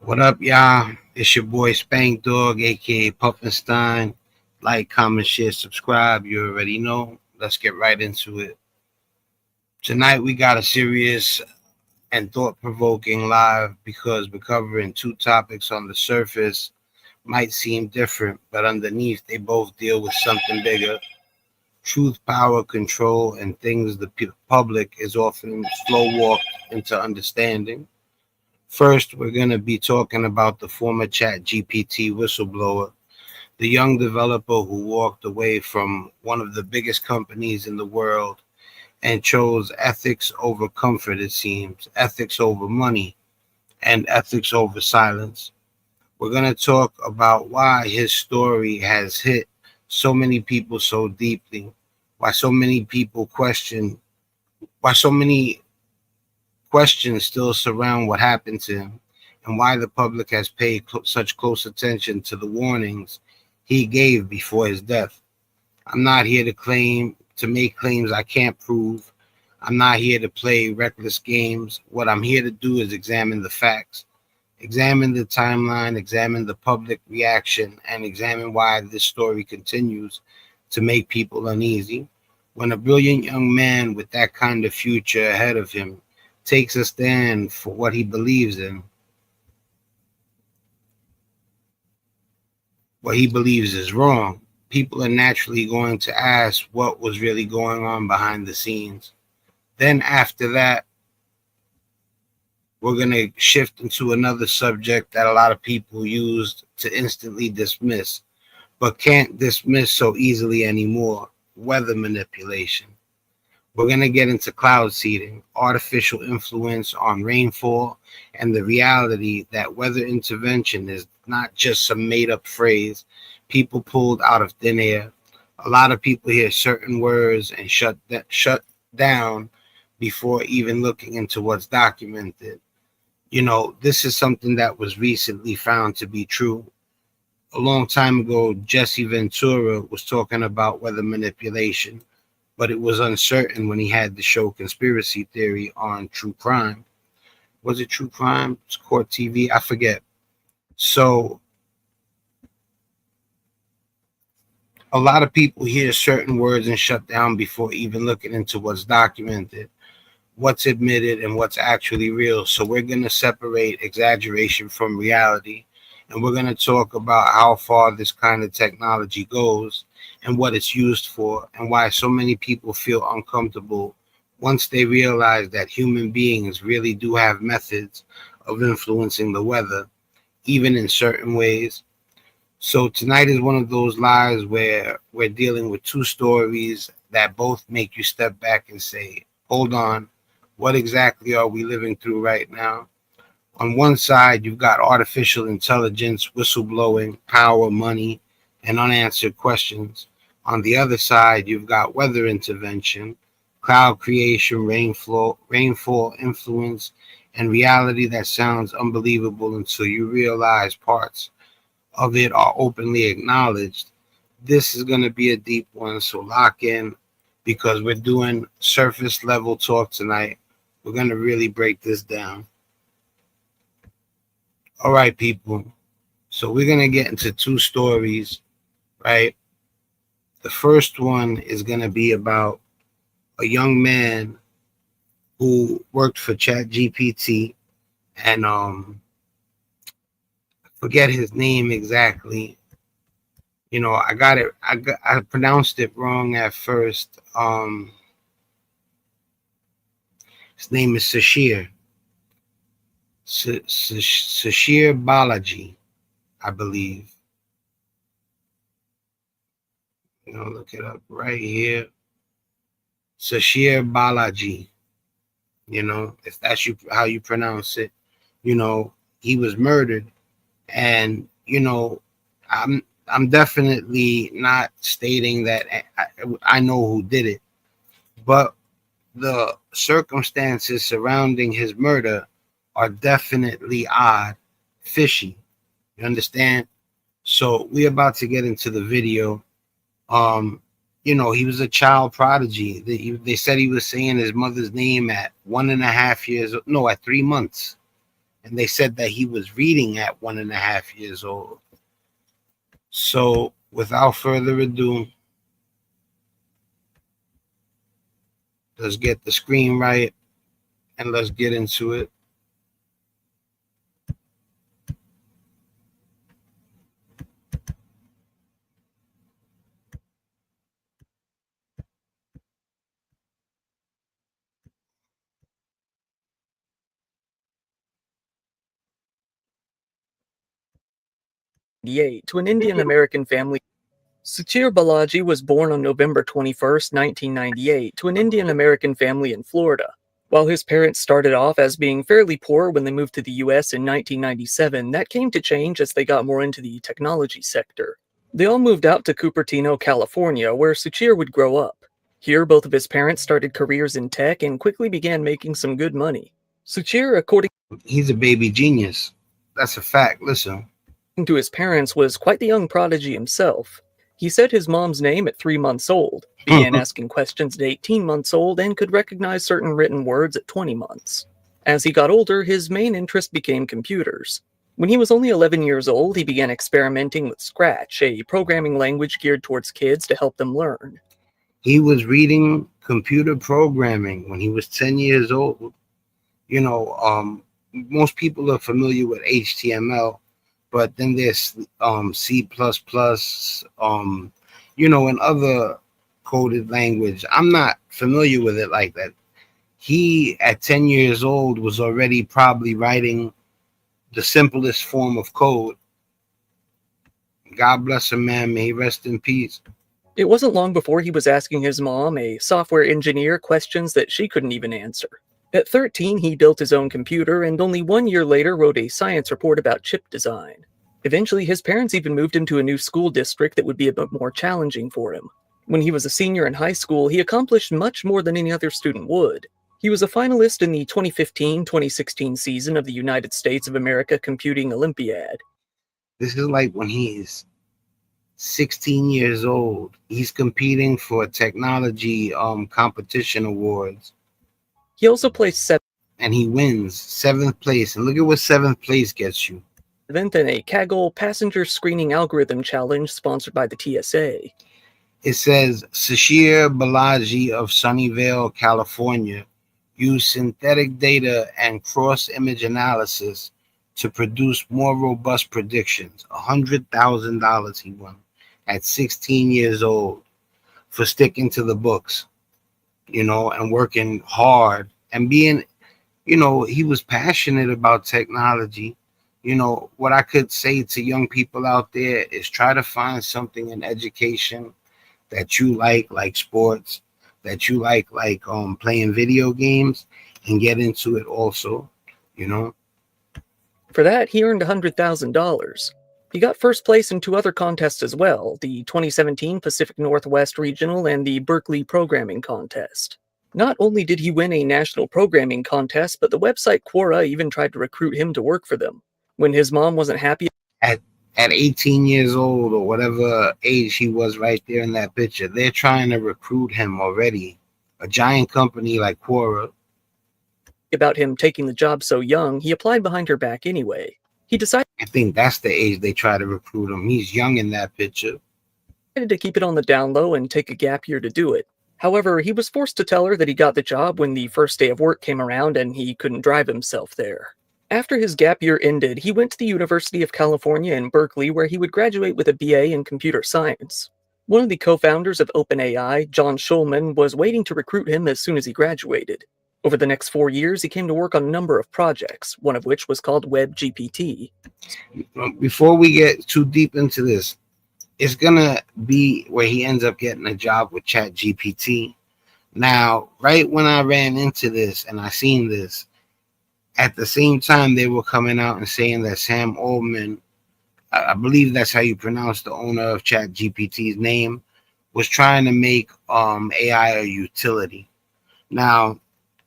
What up, y'all? It's your boy Spank Dog, aka Puffinstein. Like, comment, share, subscribe. You already know. Let's get right into it. Tonight we got a serious and thought-provoking live because we're covering two topics on the surface might seem different, but underneath they both deal with something bigger. Truth, power, control, and things the public is often slow walked into understanding. First, we're going to be talking about the former ChatGPT whistleblower, the young developer who walked away from one of the biggest companies in the world and chose ethics over comfort, it seems, ethics over money, and ethics over silence. We're going to talk about why his story has hit so many people so deeply, why so many people question, why so many questions still surround what happened to him, and why the public has paid such close attention to the warnings he gave before his death. I'm not here to make claims I can't prove. I'm not here to play reckless games. What I'm here to do is examine the facts, examine the timeline, examine the public reaction, and examine why this story continues to make people uneasy. When a brilliant young man with that kind of future ahead of him takes a stand for what he believes in, what he believes is wrong, people are naturally going to ask what was really going on behind the scenes. Then, after that, we're going to shift into another subject that a lot of people used to instantly dismiss, but can't dismiss so easily anymore: weather manipulation. We're going to get into cloud seeding, artificial influence on rainfall, and the reality that weather intervention is not just some made up phrase people pulled out of thin air. A lot of people hear certain words and shut down before even looking into what's documented. This is something that was recently found to be true. A long time ago, Jesse Ventura was talking about weather manipulation, but it was uncertain when he had the show Conspiracy Theory on True Crime. Was it True Crime? It's Court TV? I forget. So a lot of people hear certain words and shut down before even looking into what's documented, what's admitted, and what's actually real. So we're going to separate exaggeration from reality. And we're going to talk about how far this kind of technology goes and what it's used for, and why so many people feel uncomfortable once they realize that human beings really do have methods of influencing the weather, even in certain ways. So tonight is one of those lives where we're dealing with two stories that both make you step back and say, hold on, what exactly are we living through right now? On one side, you've got artificial intelligence, whistleblowing, power, money, and unanswered questions. On the other side, you've got weather intervention, cloud creation, rainfall influence, and reality that sounds unbelievable until you realize parts of it are openly acknowledged. This is going to be a deep one, so lock in because we're doing surface level talk tonight. We're going to really break this down. All right, people. So we're going to get into two stories, right? The first one is going to be about a young man who worked for ChatGPT, and forget his name exactly. I pronounced it wrong at first. His name is Sashir Balaji, I believe. Look it up right here. Sashir Balaji. If that's how you pronounce it. He was murdered, and I'm definitely not stating that I know who did it, but the circumstances surrounding his murder are definitely odd, fishy. You understand? So we're about to get into the video. He was a child prodigy. They said he was saying his mother's name at 1.5 years, no, at 3 months. and they said that he was reading at 1.5 years old. So without further ado, let's get the screen right and let's get into it. To an Indian American family. Suchir Balaji was born on November 21st, 1998, to an Indian American family in Florida. While his parents started off as being fairly poor when they moved to the US in 1997, that came to change as they got more into the technology sector. They all moved out to Cupertino, California, where Suchir would grow up. Here, both of his parents started careers in tech and quickly began making some good money. Suchir, according He's a baby genius. That's a fact. Listen. to his parents, was quite the young prodigy himself. He said his mom's name at 3 months old, began asking questions at 18 months old, and could recognize certain written words at 20 months. As he got older, his main interest became computers. When he was only 11 years old, he began experimenting with Scratch, a programming language geared towards kids to help them learn. He was reading computer programming when he was 10 years old. You know, most people are familiar with HTML, but then there's C++, and other coded language. I'm not familiar with it like that. He, at 10 years old, was already probably writing the simplest form of code. God bless him, man. May he rest in peace. It wasn't long before he was asking his mom, a software engineer, questions that she couldn't even answer. At 13, he built his own computer, and only 1 year later wrote a science report about chip design. Eventually, his parents even moved him to a new school district that would be a bit more challenging for him. When he was a senior in high school, he accomplished much more than any other student would. He was a finalist in the 2015-2016 season of the United States of America Computing Olympiad. This is like when he's 16 years old. He's competing for technology competition awards. He also placed and he wins 7th place. And look at what 7th place gets you. Event in a Kaggle passenger screening algorithm challenge sponsored by the TSA. It says Suchir Balaji of Sunnyvale, California, used synthetic data and cross-image analysis to produce more robust predictions. $100,000 he won at 16 years old for sticking to the books, and working hard and being, he was passionate about technology. What I could say to young people out there is try to find something in education that you like sports, that you like playing video games, and get into it also, For that, he earned $100,000. He got first place in 2 other contests as well, the 2017 Pacific Northwest Regional and the Berkeley Programming Contest. Not only did he win a national programming contest, but the website Quora even tried to recruit him to work for them. When his mom wasn't happy at 18 years old or whatever age he was right there in that picture, they're trying to recruit him already. A giant company like Quora. About him taking the job so young, he applied behind her back anyway. He decided, I think that's the age they try to recruit him. He's young in that picture. To keep it on the down low and take a gap year to do it. However, he was forced to tell her that he got the job when the first day of work came around and he couldn't drive himself there. After his gap year ended, he went to the University of California in Berkeley, where he would graduate with a BA in computer science. One of the co-founders of OpenAI, John Schulman, was waiting to recruit him as soon as he graduated. Over the next 4 years, he came to work on a number of projects, one of which was called WebGPT. Before we get too deep into this, it's gonna be where he ends up getting a job with ChatGPT. Now, right when I ran into this and I seen this, at the same time they were coming out and saying that Sam Altman, I believe that's how you pronounce the owner of ChatGPT's name, was trying to make AI a utility. Now,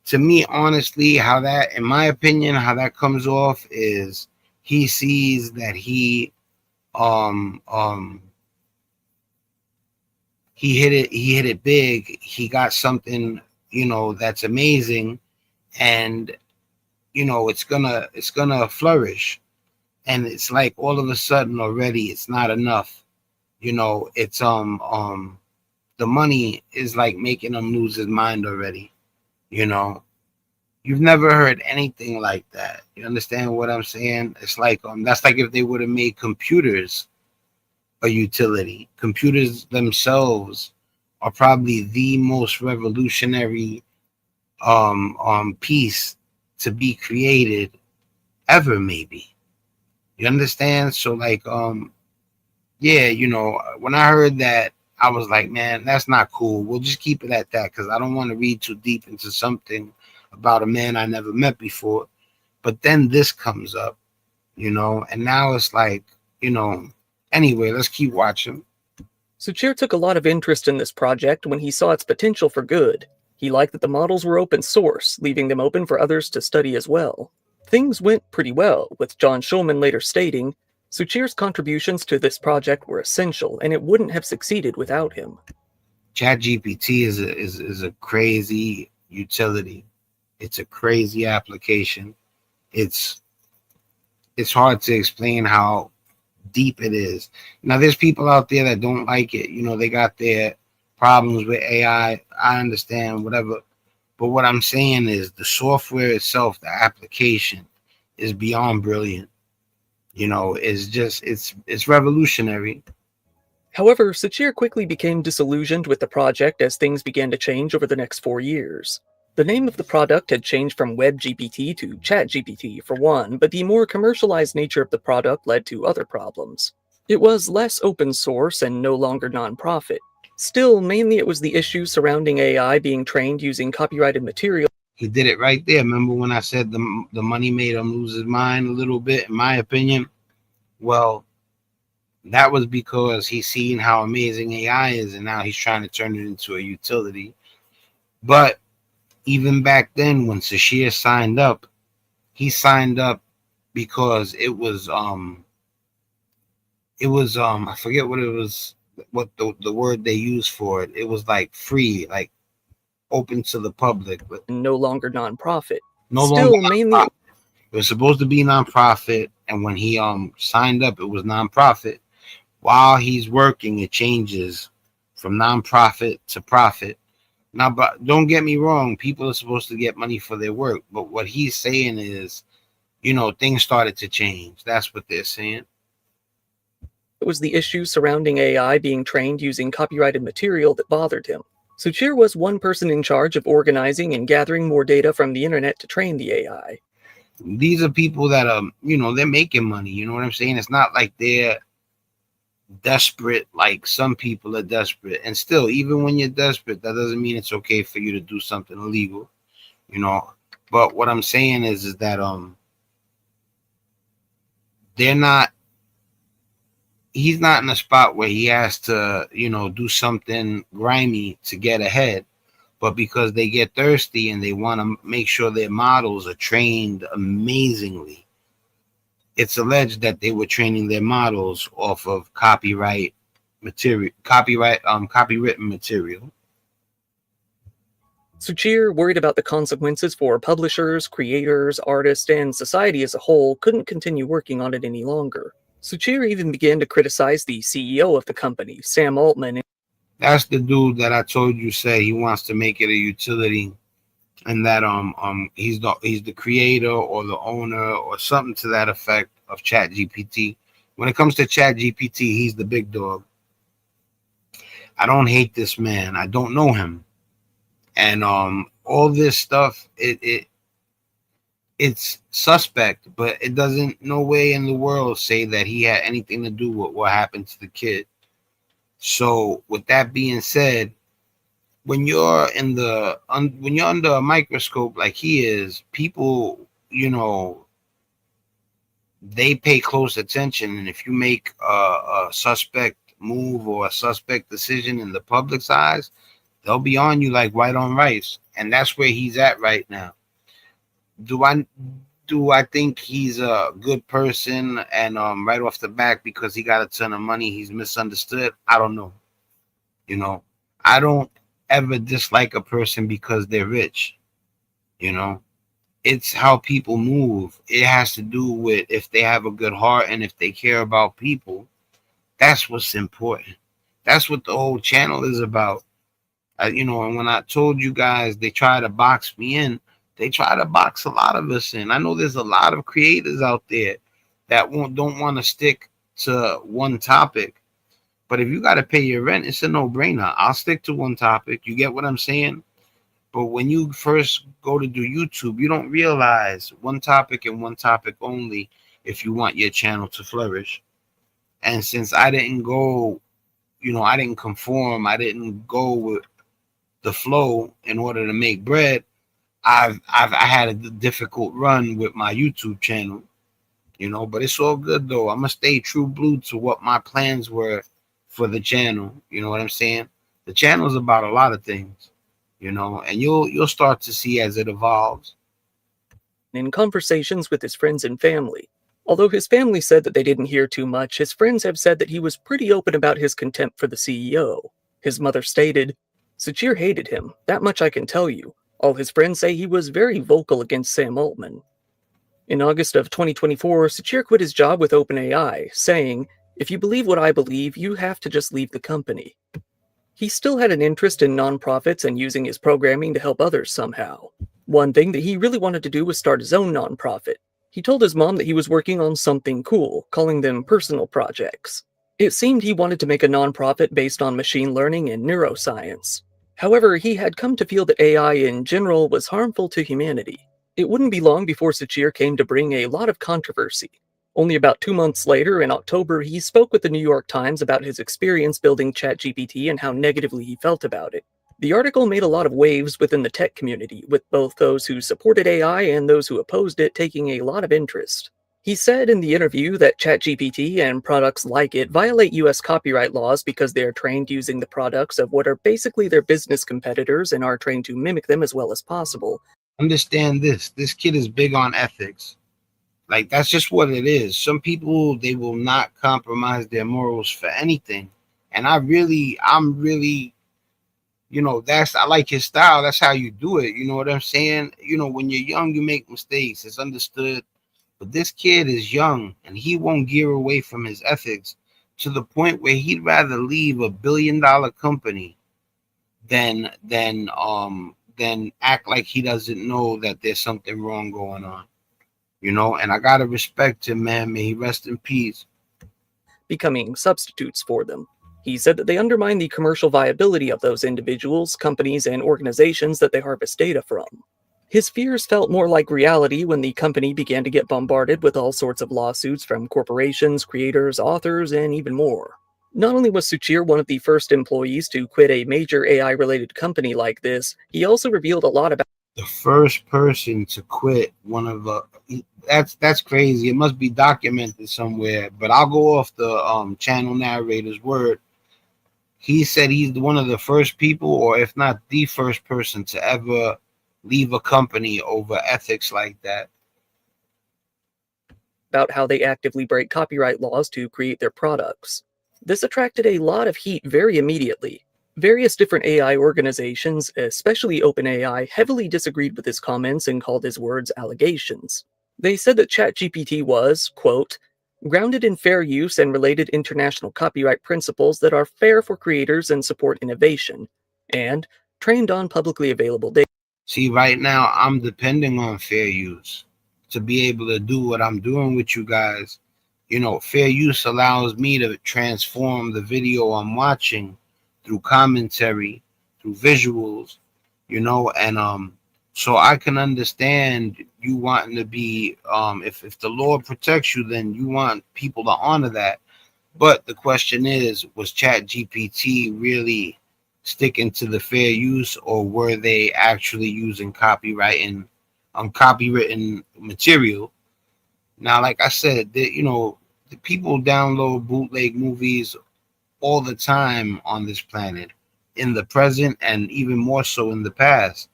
to me, honestly, in my opinion, how that comes off is he sees that he hit it big. He got something, that's amazing, and it's gonna flourish. And it's like all of a sudden already it's not enough. It's the money is like making him lose his mind already. You know, you've never heard anything like that. You understand what I'm saying? It's like that's like if they would have made computers a utility. Computers themselves are probably the most revolutionary piece to be created ever, maybe. You understand? So like yeah, when I heard that, I was like, man, that's not cool. We'll just keep it at that because I don't want to read too deep into something about a man I never met before. But then this comes up, and now it's like, you know, anyway, let's keep watching. Suchir took a lot of interest in this project when he saw its potential for good. He liked that the models were open source, leaving them open for others to study as well. Things went pretty well, with John Schulman later stating, Suchir's contributions to this project were essential, and it wouldn't have succeeded without him. ChatGPT is a crazy utility. It's a crazy application. It's it's hard to explain how deep it is. Now, there's people out there that don't like it. They got their problems with AI. I understand whatever, but what I'm saying is the software itself, the application, is beyond brilliant. It's revolutionary. However, Sachir quickly became disillusioned with the project as things began to change over the next 4 years. The name of the product had changed from WebGPT to ChatGPT for one, but the more commercialized nature of the product led to other problems. It was less open source and no longer nonprofit. Still, mainly it was the issues surrounding AI being trained using copyrighted material. He did it right there. Remember when I said the money made him lose his mind a little bit, in my opinion? Well, that was because he's seen how amazing AI is, and now he's trying to turn it into a utility. But even back then, when Sashir signed up, he signed up because I forget what it was, what the word they used for it. It was like free, like open to the public, but No longer nonprofit. no longer Still, mainly nonprofit. It was supposed to be nonprofit, and when he signed up, it was nonprofit. While he's working, it changes from nonprofit to profit. Now, but don't get me wrong, people are supposed to get money for their work, but what he's saying is, things started to change. That's what they're saying. it was the issues surrounding AI being trained using copyrighted material that bothered him. Suchir was one person in charge of organizing and gathering more data from the internet to train the AI. These are people that they're making money. You know what I'm saying? It's not like they're desperate like some people are desperate. And still, even when you're desperate, that doesn't mean it's okay for you to do something illegal, you know. But what I'm saying is that they're not he's not in a spot where he has to, do something grimy to get ahead. But because they get thirsty and they want to make sure their models are trained amazingly, it's alleged that they were training their models off of copywritten material. Suchir, worried about the consequences for publishers, creators, artists, and society as a whole, couldn't continue working on it any longer. Suchir even began to criticize the CEO of the company, Sam Altman. That's the dude that I told you say he wants to make it a utility, and that he's the creator or the owner or something to that effect of ChatGPT. When it comes to ChatGPT, he's the big dog. I don't hate this man. I don't know him, and all this stuff it's suspect, but it doesn't no way in the world say that he had anything to do with what happened to the kid. So with that being said, when you're when you're under a microscope like he is, people, they pay close attention, and if you make a suspect move or a suspect decision in the public's eyes, they'll be on you like white on rice, and that's where he's at right now. Do I think he's a good person and right off the back because he got a ton of money he's misunderstood? I don't know. You know, I don't ever dislike a person because they're rich. You know, It's how people move. It has to do with if they have a good heart and if they care about people. That's what's important. That's what the whole channel is about. And when I told you guys they try to box me in, they try to box a lot of us in. I know there's a lot of creators out there that don't want to stick to one topic. But if you got to pay your rent, it's a no-brainer. I'll stick to one topic. You get what I'm saying? But when you first go to do YouTube, you don't realize one topic and one topic only if you want your channel to flourish. And since I didn't go, I didn't conform, I didn't go with the flow in order to make bread, I had a difficult run with my YouTube channel, but it's all good though. I'm gonna stay true blue to what my plans were for the channel. You know what I'm saying? The channel is about a lot of things, and you'll start to see as it evolves. In conversations with his friends and family. Although his family said that they didn't hear too much, his friends have said that he was pretty open about his contempt for the CEO. His mother stated, "Sachir hated him, that much I can tell you. All his friends say he was very vocal against Sam Altman." In August of 2024, Sachir quit his job with OpenAI, saying, "If you believe what I believe, you have to just leave the company." He still had an interest in nonprofits and using his programming to help others somehow. One thing that he really wanted to do was start his own nonprofit. He told his mom that he was working on something cool, calling them personal projects. It seemed he wanted to make a nonprofit based on machine learning and neuroscience. However, he had come to feel that AI in general was harmful to humanity. It wouldn't be long before Sachir came to bring a lot of controversy. Only about 2 months later, in October, he spoke with the New York Times about his experience building ChatGPT and how negatively he felt about it. The article made a lot of waves within the tech community, with both those who supported AI and those who opposed it taking a lot of interest. He said in the interview that ChatGPT and products like it violate US copyright laws because they are trained using the products of what are basically their business competitors and are trained to mimic them as well as possible. Understand this kid is big on ethics. Like, that's just what it is. Some people, they will not compromise their morals for anything. And I'm really, I like his style. That's how you do it. You know what I'm saying? When you're young, you make mistakes. It's understood. But this kid is young and he won't gear away from his ethics to the point where he'd rather leave $1 billion company than act like he doesn't know that there's something wrong going on. And I gotta respect him, man. May he rest in peace. Becoming substitutes for them. He said that they undermine the commercial viability of those individuals, companies, and organizations that they harvest data from. His fears felt more like reality when the company began to get bombarded with all sorts of lawsuits from corporations, creators, authors, and even more. Not only was Sachir one of the first employees to quit a major AI-related company like this, he also revealed a lot about the first person to quit one of that's crazy. It must be documented somewhere, but I'll go off the channel narrator's word. He said he's one of the first people, or if not the first person, to ever leave a company over ethics like that. About how they actively break copyright laws to create their products. This attracted a lot of heat very immediately. Various different AI organizations, especially OpenAI, heavily disagreed with his comments and called his words allegations. They said that ChatGPT was, quote, grounded in fair use and related international copyright principles that are fair for creators and support innovation, and trained on publicly available data. See, right now, I'm depending on fair use to be able to do what I'm doing with you guys. Fair use allows me to transform the video I'm watching through commentary, through visuals, and so I can understand you wanting to be, if the Lord protects you, then you want people to honor that. But the question is, was ChatGPT really sticking to the fair use, or were they actually using copywritten material? Now, like I said, the people download bootleg movies all the time on this planet, in the present and even more so in the past.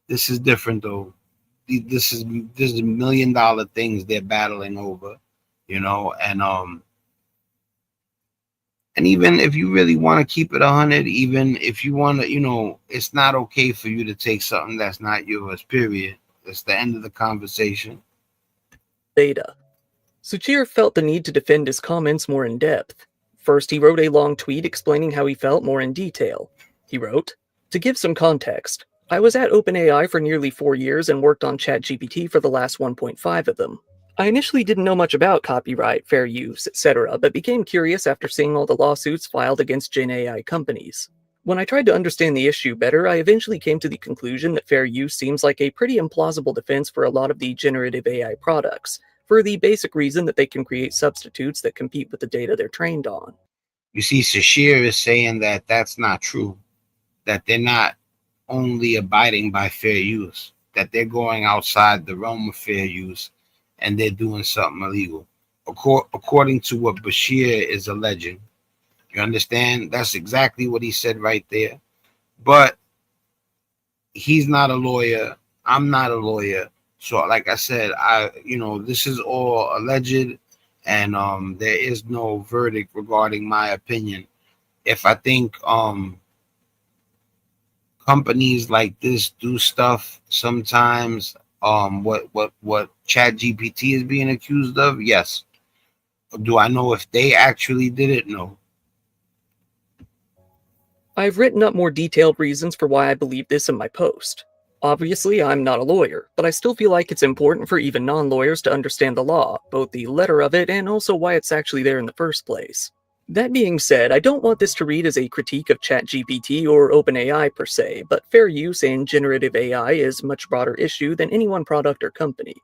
This is different though. This is $1 million things they're battling over, and even if you really want to keep it 100, even if you want to, it's not okay for you to take something that's not yours, period. That's the end of the conversation. Data. Suchir felt the need to defend his comments more in depth. First, he wrote a long tweet explaining how he felt more in detail. He wrote, "To give some context, I was at OpenAI for nearly 4 years and worked on ChatGPT for the last 1.5 of them. I initially didn't know much about copyright, fair use, etc., but became curious after seeing all the lawsuits filed against Gen AI companies. When I tried to understand the issue better, I eventually came to the conclusion that fair use seems like a pretty implausible defense for a lot of the generative AI products, for the basic reason that they can create substitutes that compete with the data they're trained on." You see, Sashir is saying that that's not true, that they're not only abiding by fair use, that they're going outside the realm of fair use and they're doing something illegal. According to what Bashir is alleging. You understand? That's exactly what he said right there. But he's not a lawyer. I'm not a lawyer. So like I said, this is all alleged and there is no verdict regarding my opinion. If I think companies like this do stuff sometimes, what ChatGPT is being accused of, yes. Do I know if they actually did it? No. I've written up more detailed reasons for why I believe this in my post. Obviously, I'm not a lawyer, but I still feel like it's important for even non-lawyers to understand the law, both the letter of it and also why it's actually there in the first place. That being said, I don't want this to read as a critique of ChatGPT or OpenAI per se, but fair use and generative AI is a much broader issue than any one product or company.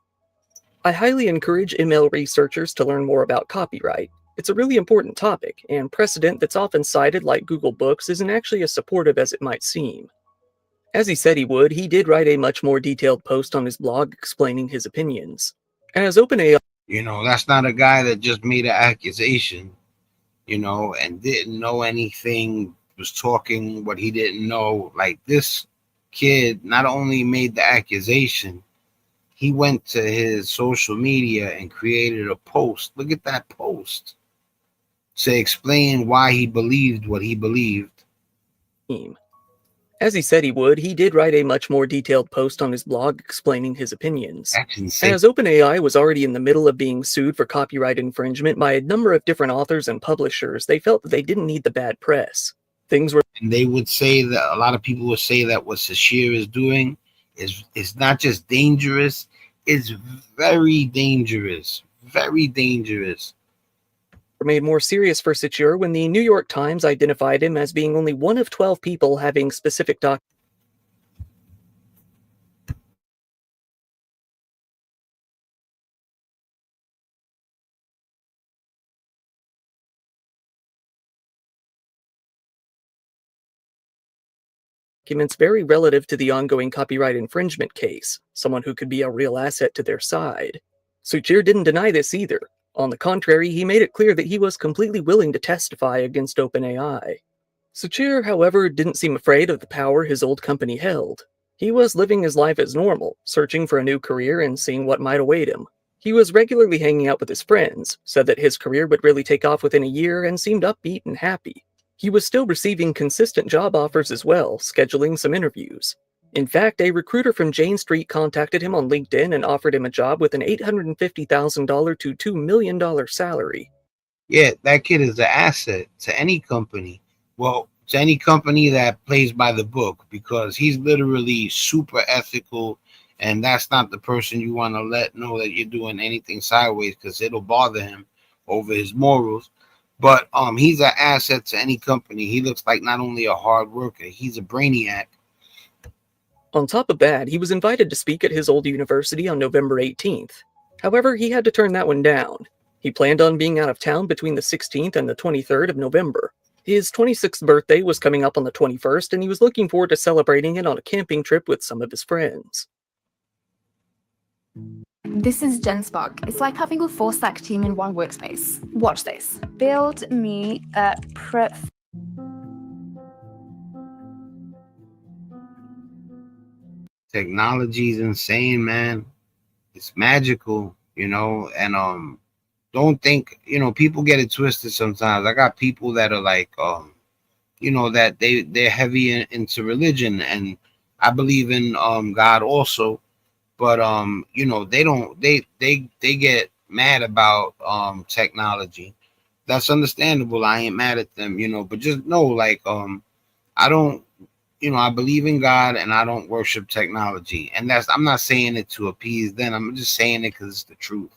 I highly encourage ML researchers to learn more about copyright. It's a really important topic, and precedent that's often cited like Google Books isn't actually as supportive as it might seem. As he said he would, he did write a much more detailed post on his blog explaining his opinions. As OpenAI That's not a guy that just made an accusation, and didn't know anything, was talking what he didn't know. Like, this kid not only made the accusation, he went to his social media and created a post. Look at that post to explain why he believed what he believed. As he said he would, he did write a much more detailed post on his blog explaining his opinions. That's insane. As OpenAI was already in the middle of being sued for copyright infringement by a number of different authors and publishers, they felt that they didn't need the bad press. And they would say that a lot of people would say that what Sashir is doing is not just dangerous, it's very dangerous. Very dangerous. Made more serious for Suchir when the New York Times identified him as being only one of 12 people having specific documents very relative to the ongoing copyright infringement case, someone who could be a real asset to their side. Suchir didn't deny this either. On the contrary, he made it clear that he was completely willing to testify against OpenAI. Suchir, however, didn't seem afraid of the power his old company held. He was living his life as normal, searching for a new career and seeing what might await him. He was regularly hanging out with his friends, said that his career would really take off within a year, and seemed upbeat and happy. He was still receiving consistent job offers as well, scheduling some interviews. In fact, a recruiter from Jane Street contacted him on LinkedIn and offered him a job with an $850,000 to $2 million salary. Yeah, that kid is an asset to any company. Well, to any company that plays by the book, because he's literally super ethical, and that's not the person you want to let know that you're doing anything sideways, because it'll bother him over his morals. But he's an asset to any company. He looks like not only a hard worker, he's a brainiac. On top of that, he was invited to speak at his old university on November 18th. However, he had to turn that one down. He planned on being out of town between the 16th and the 23rd of November. His 26th birthday was coming up on the 21st, and he was looking forward to celebrating it on a camping trip with some of his friends. This is Jen Spark. It's like having a full-stack team in one workspace. Watch this. Build me a Technology is insane, man. It's magical, and don't think, people get it twisted sometimes. I got people that are like, that they're heavy into religion, and I believe in God also. But you know, they get mad about technology. That's understandable. I ain't mad at them, you know, but just know, like, I don't, you know, I believe in God and I don't worship technology. And that's, I'm not saying it to appease them. I'm just saying it because it's the truth.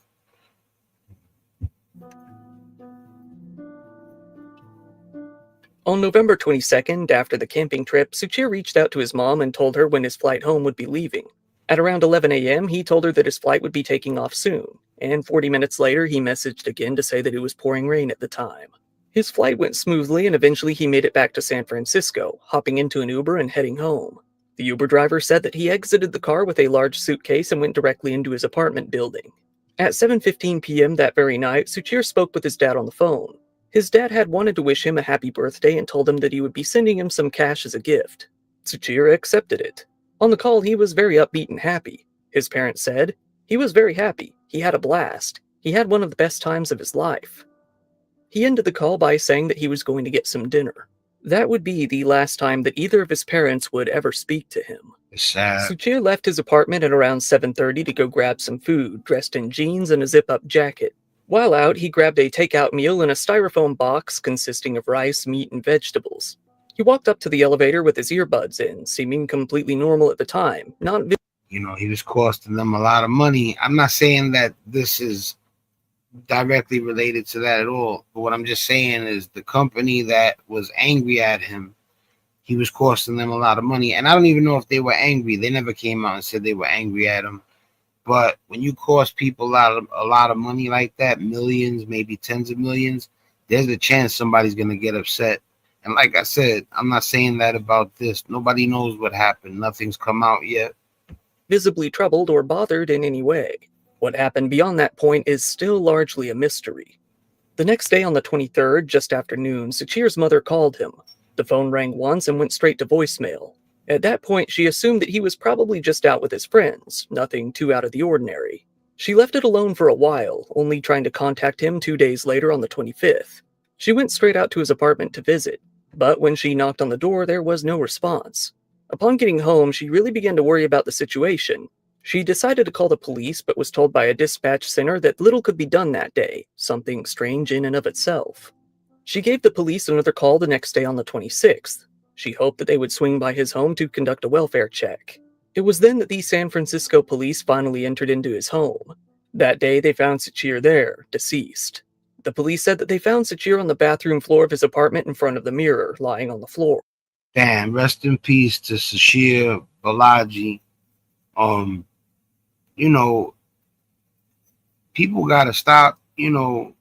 On November 22nd, after the camping trip, Suchir reached out to his mom and told her when his flight home would be leaving. At around 11 a.m., he told her that his flight would be taking off soon, and 40 minutes later, he messaged again to say that it was pouring rain at the time. His flight went smoothly, and eventually he made it back to San Francisco, hopping into an Uber and heading home. The Uber driver said that he exited the car with a large suitcase and went directly into his apartment building. At 7:15 p.m. that very night, Suchir spoke with his dad on the phone. His dad had wanted to wish him a happy birthday and told him that he would be sending him some cash as a gift. Suchir accepted it. On the call, he was very upbeat and happy. His parents said, he was very happy. He had a blast. He had one of the best times of his life. He ended the call by saying that he was going to get some dinner. That would be the last time that either of his parents would ever speak to him. It's sad. Suchir left his apartment at around 7:30 to go grab some food, dressed in jeans and a zip-up jacket. While out, he grabbed a takeout meal in a styrofoam box consisting of rice, meat, and vegetables. He walked up to the elevator with his earbuds in, seeming completely normal at the time, not You know, he was costing them a lot of money. I'm not saying that this is directly related to that at all, but what I'm just saying is the company that was angry at him, he was costing them a lot of money. And I don't even know if they were angry. They never came out and said they were angry at him. But when you cost people a lot of money like that, millions, maybe tens of millions, there's a chance somebody's gonna get upset. And like I said, I'm not saying that about this. Nobody knows what happened. Nothing's come out yet. visibly troubled or bothered in any way. What happened beyond that point is still largely a mystery. The next day on the 23rd, just after noon, Suchir's mother called him. The phone rang once and went straight to voicemail. At that point, she assumed that he was probably just out with his friends, nothing too out of the ordinary. She left it alone for a while, only trying to contact him 2 days later on the 25th. She went straight out to his apartment to visit, but when she knocked on the door, there was no response. Upon getting home, she really began to worry about the situation. She decided to call the police, but was told by a dispatch center that little could be done that day, something strange in and of itself. She gave the police another call the next day on the 26th. She hoped that they would swing by his home to conduct a welfare check. It was then that the San Francisco police finally entered into his home. That day, they found Suchir there, deceased. The police said that they found Suchir on the bathroom floor of his apartment in front of the mirror, lying on the floor. Damn, rest in peace to Sashir Balaji. You know, people gotta stop, you know,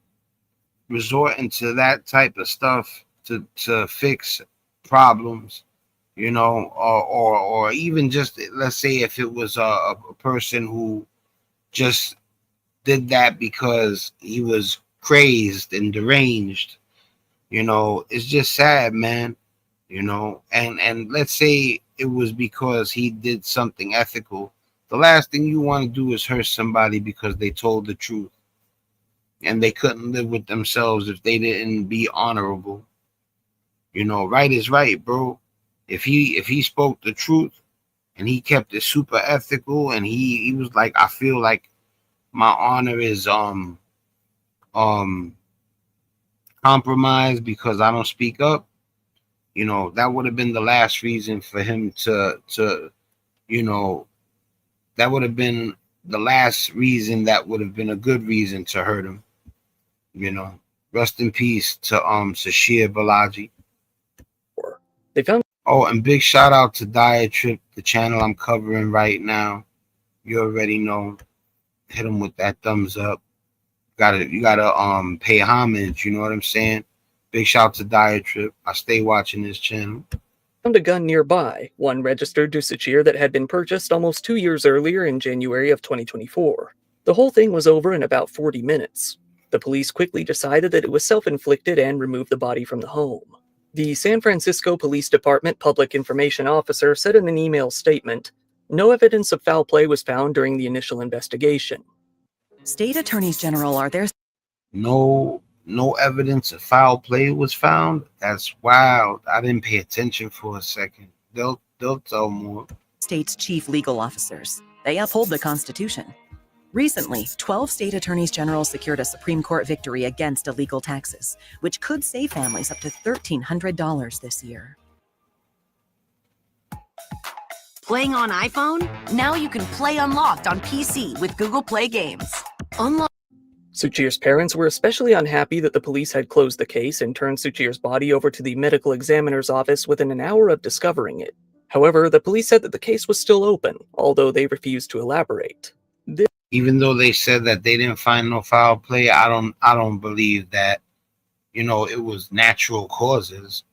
resorting to that type of stuff to fix problems, you know, or even just, let's say, if it was a person who just did that because he was crazed and deranged, you know, it's just sad, man, you know. And let's say it was because he did something ethical. The last thing you want to do is hurt somebody because they told the truth and they couldn't live with themselves if they didn't be honorable. You know, right is right, bro. If he spoke the truth and he kept it super ethical and he was like, I feel like my honor is um compromised because I don't speak up, you know, that would have been the last reason for him to you know, that would have been the last reason that would have been a good reason to hurt him, you know. Rest in peace to Sashir Balaji. They found Oh, and big shout out to Diatrip, the channel I'm covering right now. You already know. Hit him with that thumbs up. You gotta pay homage, you know what I'm saying? Big shout out to Diatrip. I stay watching this channel. a gun nearby, one registered to Suchir that had been purchased almost 2 years earlier in January of 2024. The whole thing was over in about 40 minutes. The police quickly decided that it was self-inflicted and removed the body from the home. The San Francisco Police Department Public Information Officer said in an email statement, "No evidence of foul play was found during the initial investigation." State attorneys general are there. No evidence of foul play was found. That's wild. I didn't pay attention for a second. They'll tell more. State's chief legal officers. They uphold the Constitution. Recently, 12 state attorneys general secured a Supreme Court victory against illegal taxes, which could save families up to $1,300 this year. Playing on iPhone? Now you can play Unlocked on PC with Google Play Games. Unlocked. Suchir's parents were especially unhappy that the police had closed the case and turned Suchir's body over to the medical examiner's office within an hour of discovering it. However, the police said that the case was still open, although they refused to elaborate. Even though they said that they didn't find no foul play, I don't believe that, it was natural causes.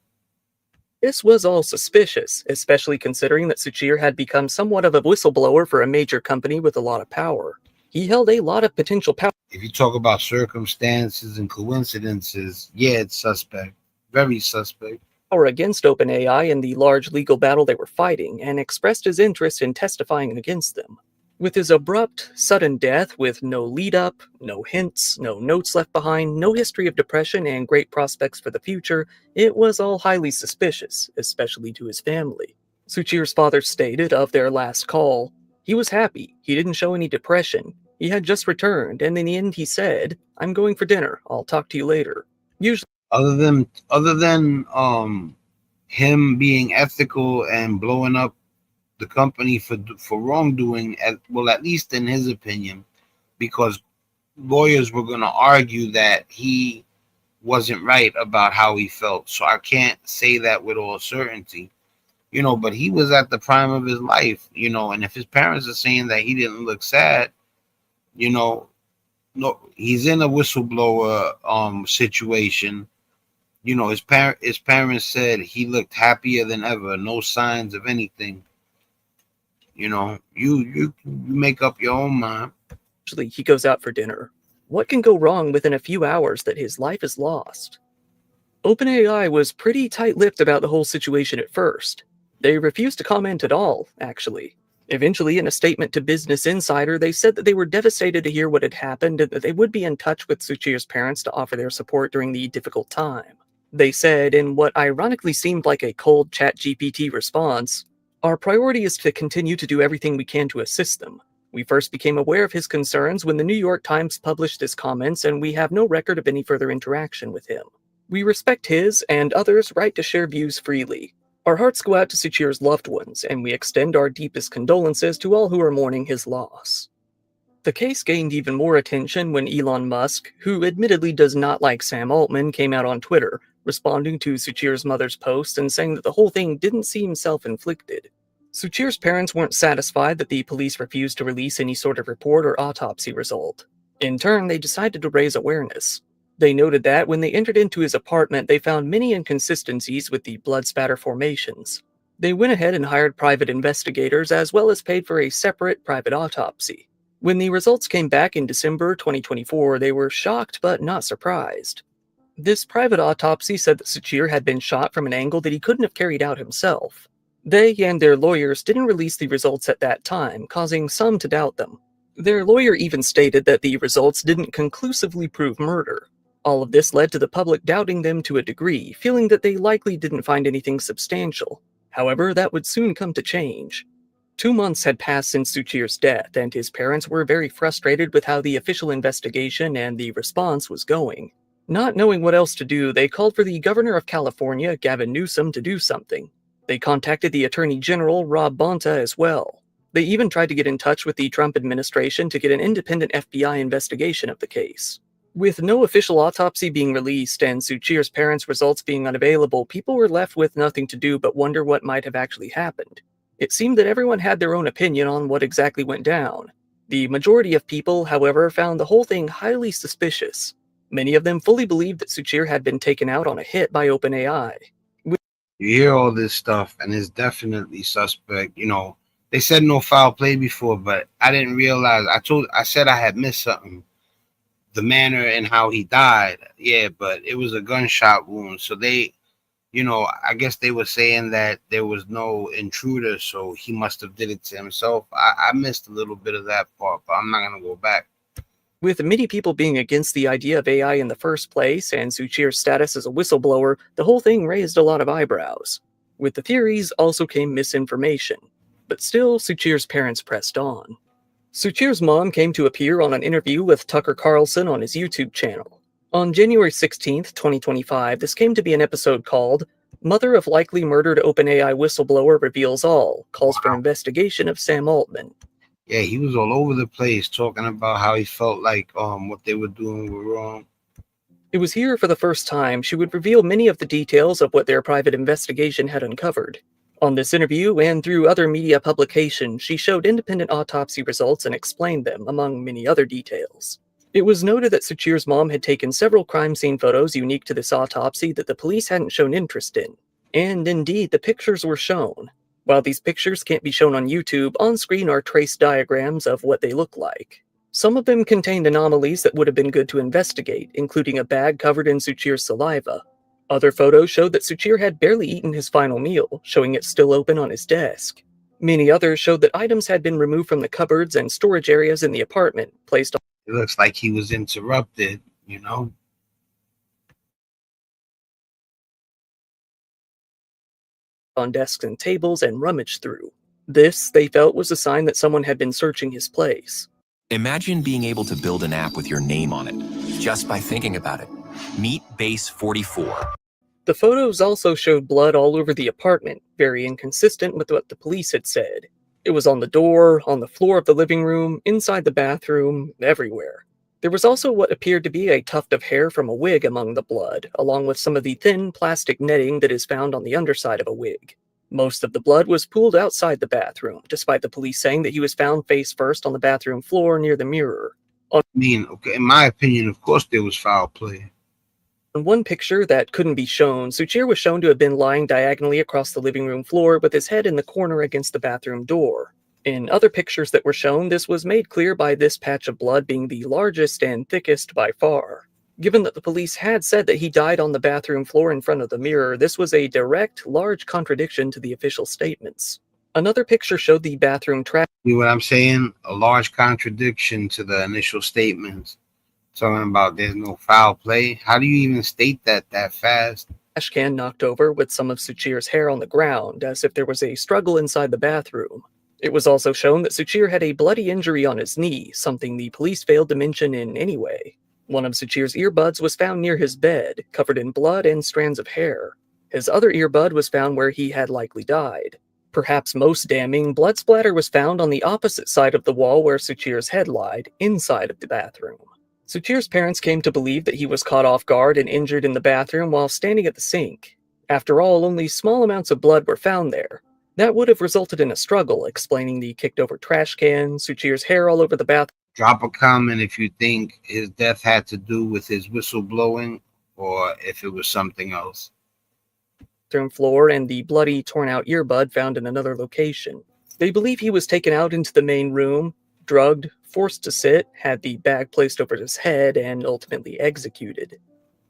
This was all suspicious, especially considering that Suchir had become somewhat of a whistleblower for a major company with a lot of power. He held a lot of potential power. If you talk about circumstances and coincidences, yeah, it's suspect. Very suspect. Against OpenAI in the large legal battle they were fighting, and expressed his interest in testifying against them. With his abrupt, sudden death with no lead-up, no hints, no notes left behind, no history of depression, and great prospects for the future, it was all highly suspicious, especially to his family. Suchir's father stated of their last call, he was happy, he didn't show any depression, he had just returned, and in the end he said, "I'm going for dinner, I'll talk to you later." Usually, other than him being ethical and blowing up the company for wrongdoing, at least in his opinion, because lawyers were going to argue that he wasn't right about how he felt. So I can't say that with all certainty, but he was at the prime of his life, and if his parents are saying that he didn't look sad, no, he's in a whistleblower situation. His parents said he looked happier than ever, no signs of anything. You make up your own mind. Usually he goes out for dinner. What can go wrong within a few hours that his life is lost? OpenAI was pretty tight-lipped about the whole situation at first. They refused to comment at all, actually. Eventually, in a statement to Business Insider, they said that they were devastated to hear what had happened and that they would be in touch with Suchir's parents to offer their support during the difficult time. They said, in what ironically seemed like a cold ChatGPT response, "Our priority is to continue to do everything we can to assist them. We first became aware of his concerns when the New York Times published his comments, and we have no record of any further interaction with him. We respect his and others' right to share views freely. Our hearts go out to Suchir's loved ones, and we extend our deepest condolences to all who are mourning his loss." The case gained even more attention when Elon Musk, who admittedly does not like Sam Altman, came out on Twitter, responding to Suchir's mother's post and saying that the whole thing didn't seem self-inflicted. Suchir's parents weren't satisfied that the police refused to release any sort of report or autopsy result. In turn, they decided to raise awareness. They noted that when they entered into his apartment, they found many inconsistencies with the blood spatter formations. They went ahead and hired private investigators as well as paid for a separate private autopsy. When the results came back in December 2024, they were shocked but not surprised. This private autopsy said that Suchir had been shot from an angle that he couldn't have carried out himself. They and their lawyers didn't release the results at that time, causing some to doubt them. Their lawyer even stated that the results didn't conclusively prove murder. All of this led to the public doubting them to a degree, feeling that they likely didn't find anything substantial. However, that would soon come to change. 2 months had passed since Suchir's death, and his parents were very frustrated with how the official investigation and the response was going. Not knowing what else to do, they called for the governor of California, Gavin Newsom, to do something. They contacted the Attorney General, Rob Bonta, as well. They even tried to get in touch with the Trump administration to get an independent FBI investigation of the case. With no official autopsy being released and Suchir's parents' results being unavailable, people were left with nothing to do but wonder what might have actually happened. It seemed that everyone had their own opinion on what exactly went down. The majority of people, however, found the whole thing highly suspicious. Many of them fully believed that Suchir had been taken out on a hit by OpenAI. You hear all this stuff, and it's definitely suspect. They said no foul play before, but I didn't realize. I said I had missed something. The manner and how he died. Yeah, but it was a gunshot wound. So they, I guess they were saying that there was no intruder, so he must have did it to himself. I missed a little bit of that part, but I'm not going to go back. With many people being against the idea of AI in the first place and Suchir's status as a whistleblower, the whole thing raised a lot of eyebrows. With the theories also came misinformation. But still, Suchir's parents pressed on. Suchir's mom came to appear on an interview with Tucker Carlson on his YouTube channel. On January 16, 2025, this came to be an episode called Mother of Likely Murdered OpenAI Whistleblower Reveals All, Calls for Investigation of Sam Altman. Yeah, he was all over the place talking about how he felt like what they were doing were wrong. It was here for the first time she would reveal many of the details of what their private investigation had uncovered. On this interview and through other media publications, she showed independent autopsy results and explained them, among many other details. It was noted that Suchir's mom had taken several crime scene photos unique to this autopsy that the police hadn't shown interest in. And indeed, the pictures were shown. While these pictures can't be shown on YouTube, on screen are trace diagrams of what they look like. Some of them contained anomalies that would have been good to investigate, including a bag covered in Suchir's saliva. Other photos showed that Suchir had barely eaten his final meal, showing it still open on his desk. Many others showed that items had been removed from the cupboards and storage areas in the apartment, placed on. It looks like he was interrupted, you know? On desks and tables and rummaged through. This, they felt, was a sign that someone had been searching his place. Imagine being able to build an app with your name on it, just by thinking about it. Meet Base 44. The photos also showed blood all over the apartment, very inconsistent with what the police had said. It was on the door, on the floor of the living room, inside the bathroom, everywhere. There was also what appeared to be a tuft of hair from a wig among the blood, along with some of the thin plastic netting that is found on the underside of a wig. Most of the blood was pooled outside the bathroom, despite the police saying that he was found face first on the bathroom floor near the mirror. In my opinion, of course there was foul play. In one picture that couldn't be shown, Suchir was shown to have been lying diagonally across the living room floor with his head in the corner against the bathroom door. In other pictures that were shown, this was made clear by this patch of blood being the largest and thickest by far. Given that the police had said that he died on the bathroom floor in front of the mirror, this was a direct, large contradiction to the official statements. Another picture showed the bathroom trash. You know what I'm saying? A large contradiction to the initial statements. Talking about there's no foul play. How do you even state that fast? Trash can knocked over with some of Suchir's hair on the ground, as if there was a struggle inside the bathroom. It was also shown that Suchir had a bloody injury on his knee, something the police failed to mention in any way. One of Suchir's earbuds was found near his bed, covered in blood and strands of hair. His other earbud was found where he had likely died. Perhaps most damning, blood splatter was found on the opposite side of the wall where Suchir's head lied, inside of the bathroom. Suchir's parents came to believe that he was caught off guard and injured in the bathroom while standing at the sink. After all, only small amounts of blood were found there. That would have resulted in a struggle, explaining the kicked-over trash can, Suchir's hair all over the bathroom. Drop a comment if you think his death had to do with his whistleblowing or if it was something else. Floor and the bloody, torn-out earbud found in another location. They believe he was taken out into the main room, drugged, forced to sit, had the bag placed over his head, and ultimately executed.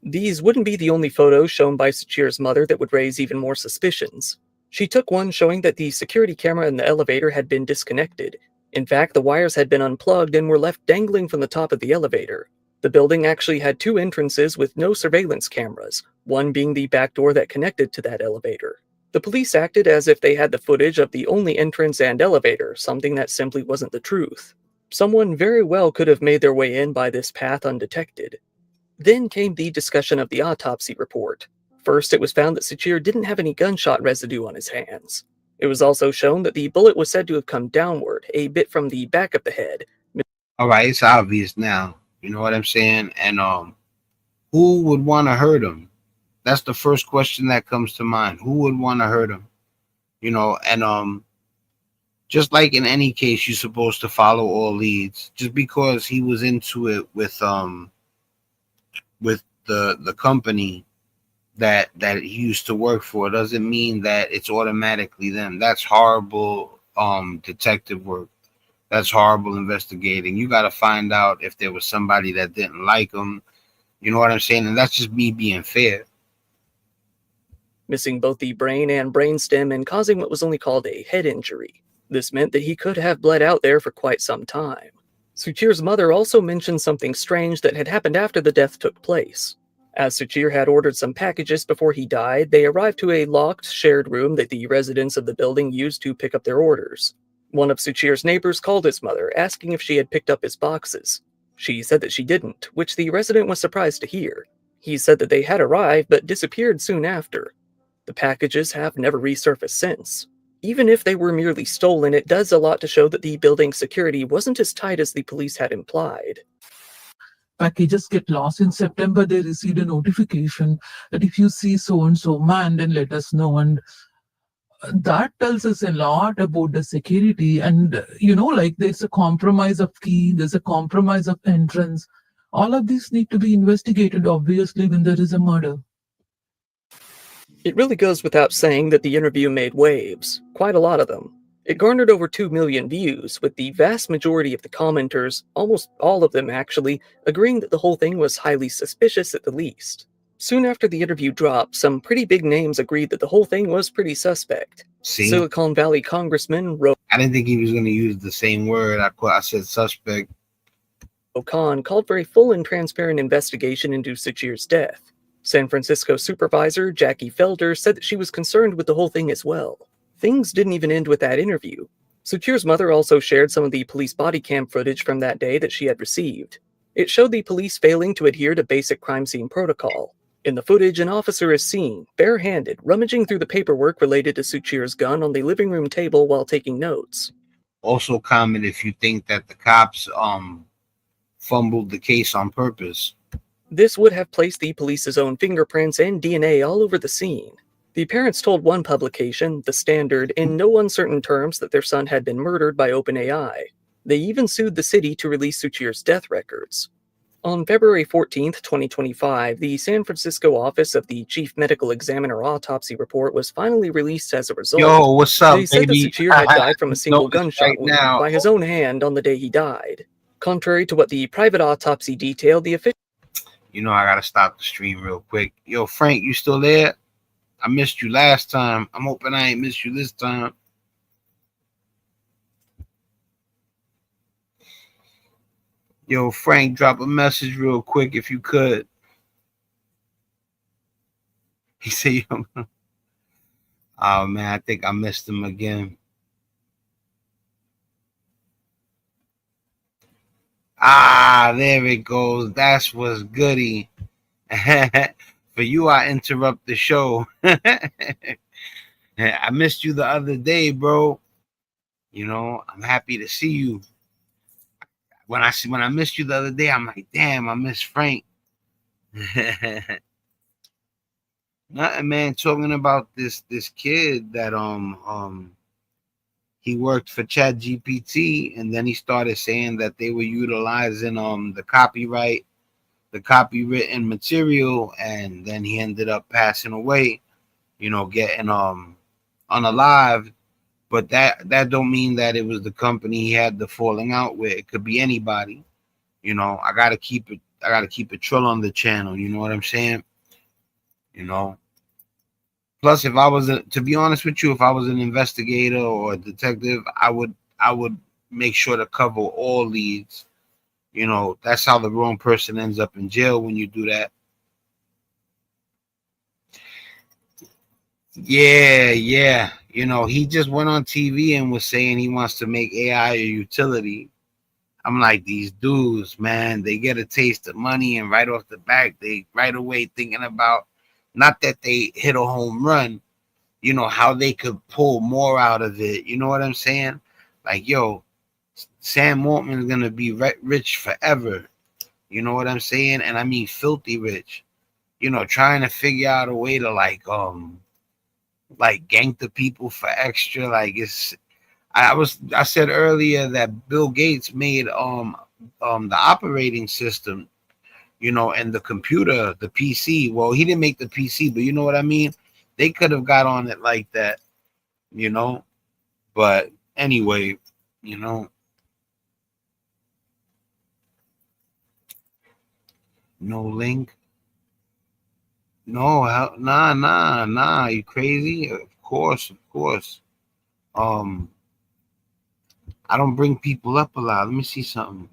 These wouldn't be the only photos shown by Suchir's mother that would raise even more suspicions. She took one showing that the security camera in the elevator had been disconnected. In fact, the wires had been unplugged and were left dangling from the top of the elevator. The building actually had two entrances with no surveillance cameras, one being the back door that connected to that elevator. The police acted as if they had the footage of the only entrance and elevator, something that simply wasn't the truth. Someone very well could have made their way in by this path undetected. Then came the discussion of the autopsy report. First, it was found that Suchir didn't have any gunshot residue on his hands. It was also shown that the bullet was said to have come downward, a bit from the back of the head. All right, it's obvious now. You know what I'm saying? And who would want to hurt him? That's the first question that comes to mind. Who would want to hurt him? You know, and just like in any case, you're supposed to follow all leads. Just because he was into it with the company that he used to work for doesn't mean that it's automatically them. That's horrible detective work. That's horrible investigating. You got to find out if there was somebody that didn't like him. You know what I'm saying? And that's just me being fair. Missing both the brain and brainstem and causing what was only called a head injury. This meant that he could have bled out there for quite some time. Suchir's mother also mentioned something strange that had happened after the death took place. As Suchir had ordered some packages before he died, they arrived to a locked, shared room that the residents of the building used to pick up their orders. One of Suchir's neighbors called his mother, asking if she had picked up his boxes. She said that she didn't, which the resident was surprised to hear. He said that they had arrived but disappeared soon after. The packages have never resurfaced since. Even if they were merely stolen, it does a lot to show that the building's security wasn't as tight as the police had implied. Packages get lost. In September, they received a notification that if you see so and so man, then let us know. And that tells us a lot about the security. And, like there's a compromise of key, there's a compromise of entrance. All of these need to be investigated, obviously, when there is a murder. It really goes without saying that the interview made waves, quite a lot of them. It garnered over 2 million views, with the vast majority of the commenters, almost all of them actually, agreeing that the whole thing was highly suspicious at the least. Soon after the interview dropped, some pretty big names agreed that the whole thing was pretty suspect. See? Silicon Valley Congressman I didn't think he was going to use the same word. I said suspect. Khan called for a full and transparent investigation into Suchir's death. San Francisco supervisor Jackie Felder said that she was concerned with the whole thing as well. Things didn't even end with that interview. Suchir's mother also shared some of the police body cam footage from that day that she had received. It showed the police failing to adhere to basic crime scene protocol. In the footage, an officer is seen, barehanded, rummaging through the paperwork related to Suchir's gun on the living room table while taking notes. Also comment if you think that the cops fumbled the case on purpose. This would have placed the police's own fingerprints and DNA all over the scene. The parents told one publication, The Standard, in no uncertain terms that their son had been murdered by OpenAI. They even sued the city to release Suchir's death records. On February 14, 2025, the San Francisco office of the Chief Medical Examiner autopsy report was finally released as a result. Yo, what's up, They said baby? that Suchir had died from a single gunshot right wound now. by his own hand on the day he died. Contrary to what the private autopsy detailed, the official... I gotta stop the stream real quick. Yo, Frank, you still there? I missed you last time. I'm hoping I ain't missed you this time. Yo, Frank, drop a message real quick if you could. He said, oh man, I think I missed him again. Ah, there it goes. That's what's goody. For you, I interrupt the show. I missed you the other day, bro. I'm happy to see you. When I missed you the other day, I'm like, damn, I miss Frank. Nothing, man. Talking about this kid that he worked for ChatGPT, and then he started saying that they were utilizing the copywritten material, and then he ended up passing away, getting unalived. But that don't mean that it was the company he had the falling out with. It could be anybody. I gotta keep it trill on the channel. You know what I'm saying? Plus, to be honest with you, if I was an investigator or a detective, I would make sure to cover all leads. That's how the wrong person ends up in jail when you do that. Yeah. He just went on TV and was saying he wants to make AI a utility. I'm like, these dudes, man, they get a taste of money, and right off the back, they right away thinking about, not that they hit a home run, how they could pull more out of it. You know what I'm saying? Like, yo, Sam Altman's going to be rich forever. You know what I'm saying? And I mean filthy rich. Trying to figure out a way to like gank the people for extra. Like, I said earlier that Bill Gates made the operating system, and the computer, the PC. Well, he didn't make the PC, but you know what I mean? They could have got on it like that, but anyway, no link. No, nah. You crazy? Of course. I don't bring people up a lot. Let me see something.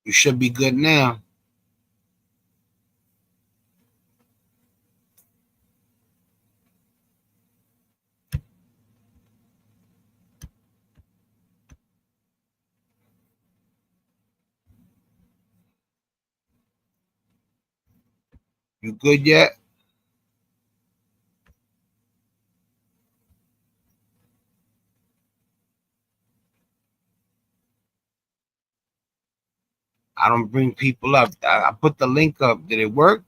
You should be good now. You good yet? I don't bring people up. I put the link up. Did it work?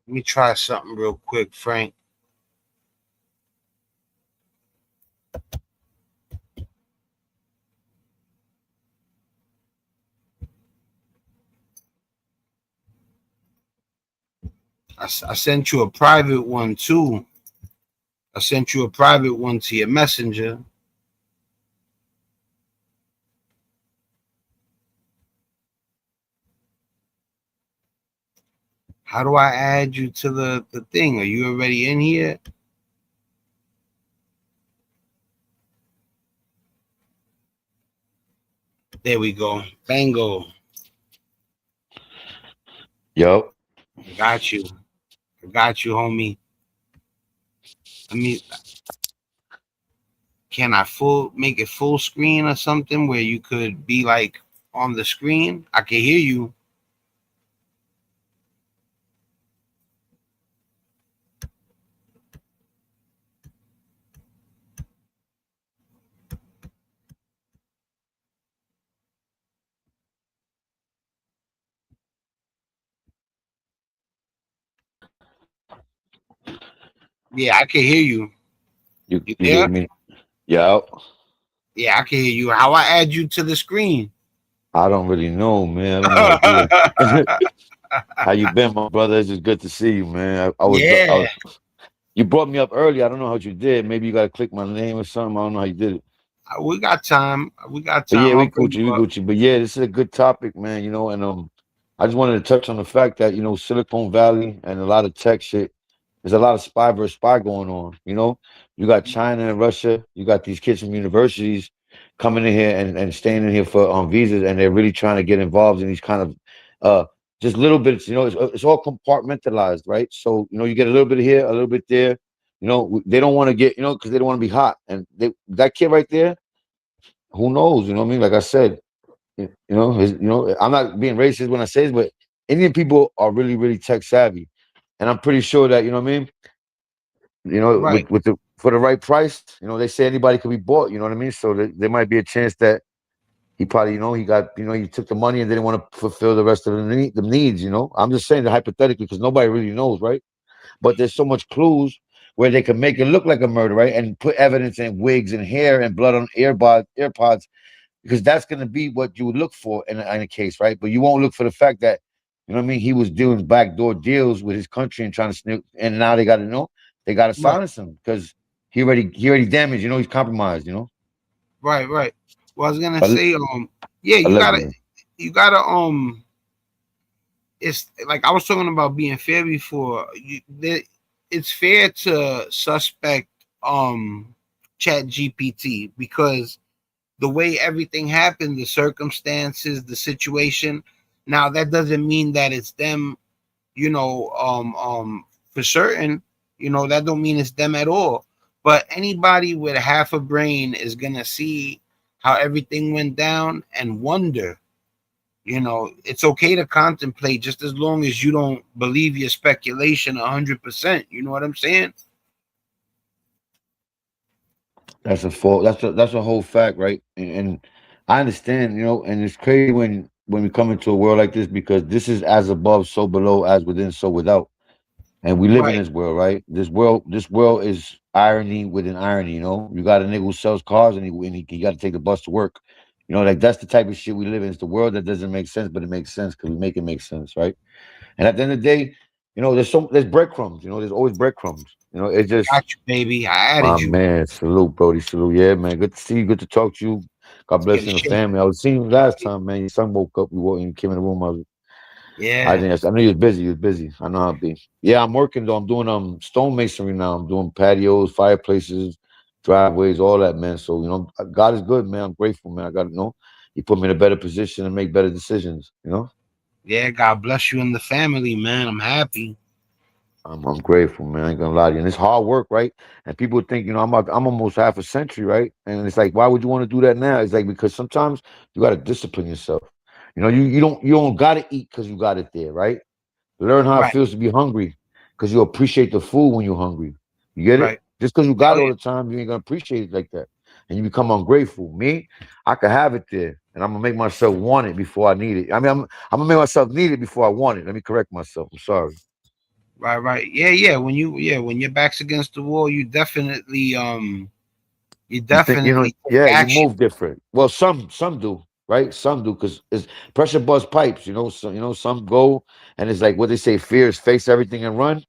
Let me try something real quick, Frank. I sent you a private one too. I sent you a private one to your messenger. How do I add you to the thing? Are you already in here? There we go. Bango. Yo. I got you. I got you, homie. I mean, can I make it full screen or something where you could be like on the screen? I can hear you. Yeah, I can hear you. You You you there? hear me? Yo. Yeah, I can hear you. How I add you to the screen? I don't really know, man. I don't know how to do it. How you been, my brother? It's just good to see you, man. Yeah, You brought me up early. I don't know how you did. Maybe you got to click my name or something. I don't know how you did it. we got time. We got But yeah, time. I'll we bring Gucci, you we up. Gucci. But yeah, this is a good topic, man. And I just wanted to touch on the fact that Silicon Valley and a lot of tech shit. There's a lot of spy versus spy going on. You got China and Russia. You got these kids from universities coming in here and staying in here for visas, and they're really trying to get involved in these kind of uh just little bits. It's all compartmentalized, right? So you get a little bit here, a little bit there. They don't want to get because they don't want to be hot, and that kid right there, who knows? You know what I mean? Like I said, I'm not being racist when I say this, but Indian people are really, really tech savvy, and I'm pretty sure that what I mean. Right, With the for the right price, they say anybody could be bought. You know what I mean? So there might be a chance that he probably, he got, he took the money and didn't want to fulfill the rest of the needs. I'm just saying that hypothetically because nobody really knows, right? But there's so much clues where they can make it look like a murder, right? And put evidence in wigs and hair and blood on AirPods, because that's going to be what you would look for in a case, right? But you won't look for the fact that, what I mean, he was doing backdoor deals with his country and trying to snoop, and now they got to right, silence him because he already damaged, he's compromised, right. Well, I was gonna say, yeah, allegedly. you gotta, it's like I was talking about being fair before. It's fair to suspect Chat GPT because the way everything happened, the circumstances, the situation. Now that doesn't mean that it's them, you know, for certain. That don't mean it's them at all. But anybody with half a brain is gonna see how everything went down and wonder. It's okay to contemplate just as long as you don't believe your speculation 100%. You know what I'm saying? That's a fault. That's a whole fact, right? And I understand, and it's crazy when we come into a world like this because this is as above, so below, as within, so without. And we live in Right, this world, right? This world is irony within irony. You got a nigga who sells cars and he got to take the bus to work. You know, like that's the type of shit we live in. It's the world that doesn't make sense, but it makes sense because we make it make sense, right? And at the end of the day, there's breadcrumbs. There's always breadcrumbs. It's just Got you, baby. I my added you. man. Salute, Brody. Salute. Yeah, man. Good to see you. Good to talk to you. God Let's bless get you it and the shit. family. I was seeing you last time, man. Your son woke up. You came in the room. I Yeah. didn't. I know you was busy. You was busy. I know how it be. Yeah, I'm working though. I'm doing stone masonry now. I'm doing patios, fireplaces, driveways, all that, man. So God is good, man. I'm grateful, man. I got to know. He put me in a better position to make better decisions. Yeah. God bless you and the family, man. I'm happy. I'm grateful, man. I ain't gonna lie to you. And it's hard work, right? And people think, I'm almost half a century, right? And it's like, why would you want to do that now? It's like because sometimes you gotta discipline yourself. You don't gotta eat because you got it there, right? Learn how it Right. feels to be hungry because you appreciate the food when you're hungry. You get it? Right. Just because you got Hell it all yeah. the time, you ain't gonna appreciate it like that. And you become ungrateful. Me, I could have it there. And I'm gonna make myself want it before I need it. I mean, I'm gonna make myself need it before I want it. Let me correct myself. I'm sorry. Right. Right. Yeah. Yeah. When your back's against the wall, you You think, definitely take yeah, you action. move different. Well, some do, right? Some do because it's pressure bust pipes. Some go and it's like what they say: fear is face everything and run,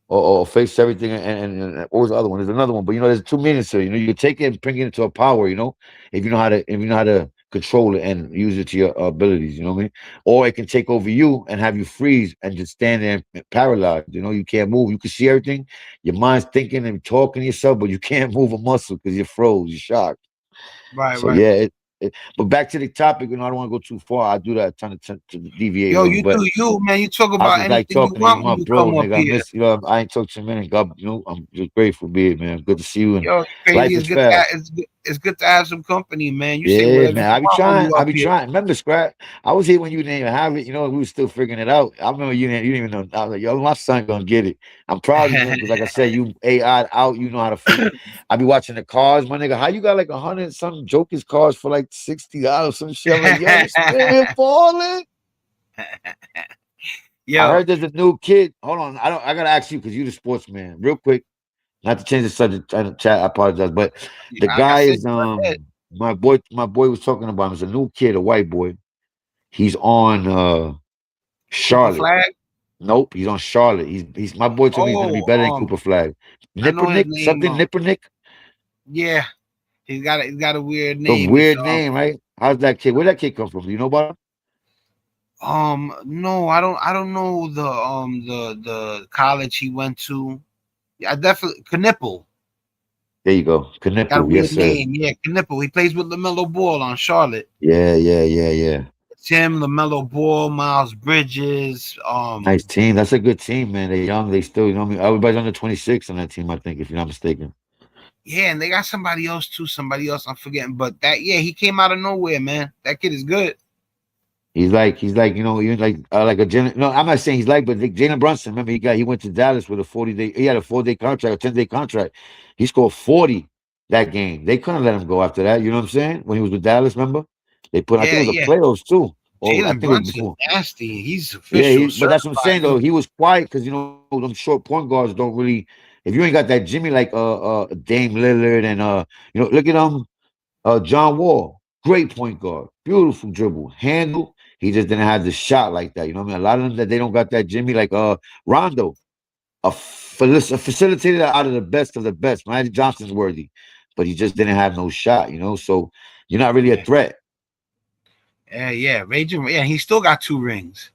or face everything and what was the other one? There's another one, but there's two meanings to it. You can take it and bring it into a power. If you know how to control it and use it to your abilities. You know what I mean? Or it can take over you and have you freeze and just stand there and paralyzed. You can't move. You can see everything. Your mind's thinking and talking to yourself, but you can't move a muscle because you're froze. You're shocked. Right. So Right. yeah, but back to the topic. I don't want to go too far. I do that trying to deviate a Yo, little, you but do you, man. You talk I about just like anything you talking to you, want when my you bro, come up nigga. I here. miss I ain't talked to you in a minute. God, I'm just grateful to be here, man. Good to see you, and Yo, it's crazy. life is fast. It's good to have some company, man. You say Yeah, whatever man. you I be want when trying. you I up be here. trying. Remember, Scrap? I was here when you didn't even have it. We were still figuring it out. I remember you didn't even know. I was like, yo, my son gonna get it. I'm proud of you, man, because like I said, you AI out. You know how to figure. I be watching the cars, my nigga. How you got like 100 some Joker's cars for like $60, some shit? I'm like, yo, this man balling. I Yo, heard there's a new kid. Hold on, I gotta ask you because you the sportsman, real quick. Not to change the subject, chat. I apologize, but the like I guy said, is go ahead. my boy was talking about him. It's a new kid, a white boy. He's on Cooper Charlotte. Flag. Nope, he's on Charlotte. He's my boy told me he's gonna be Oh, better than Cooper Flag. I know his Nippernick, name. something Nippernick. Yeah, he's got a weird A name. It's weird name, right? How's that kid? Where that kid come from? Do you know about him? no, I don't know the college he went to. Yeah, I definitely Knipple. There you go. Got a Knipple. Yes, weird sir. name. Yeah, Knipple. He plays with LaMelo Ball on Charlotte. Yeah, yeah, yeah, yeah. It's him, LaMelo Ball, Miles Bridges. Nice team. That's a good team, man. They're young. They still, everybody's under 26 on that team, I think, if you're not mistaken. Yeah, and they got somebody else too. Somebody else I'm forgetting, but yeah, he came out of nowhere, man. That kid is good. He's like, even like a Jalen. No, I'm not saying he's like, but like Jalen Brunson. Remember, he went to Dallas with a 40-day. He had a 4-day contract, a 10-day contract. He scored 40 that game. They couldn't let him go after that. You know what I'm saying? When he was with Dallas, remember? I think Yeah, it was the yeah. playoffs too, or I Jalen think it was Brunson, before. nasty. He's Yeah, official, but that's what I'm saying certified. though. He was quiet because them short point guards don't really. If you ain't got that Jimmy like Dame Lillard and look at John Wall, great point guard, beautiful dribble, handle. He just didn't have the shot like that. You know what I mean? A lot of them that they don't got that Jimmy like Rondo, a facilitator out of the best. Magic Johnson's worthy, but he just didn't have no shot. So you're not really a Yeah, threat. yeah. Raging. Yeah, he still got 2 rings.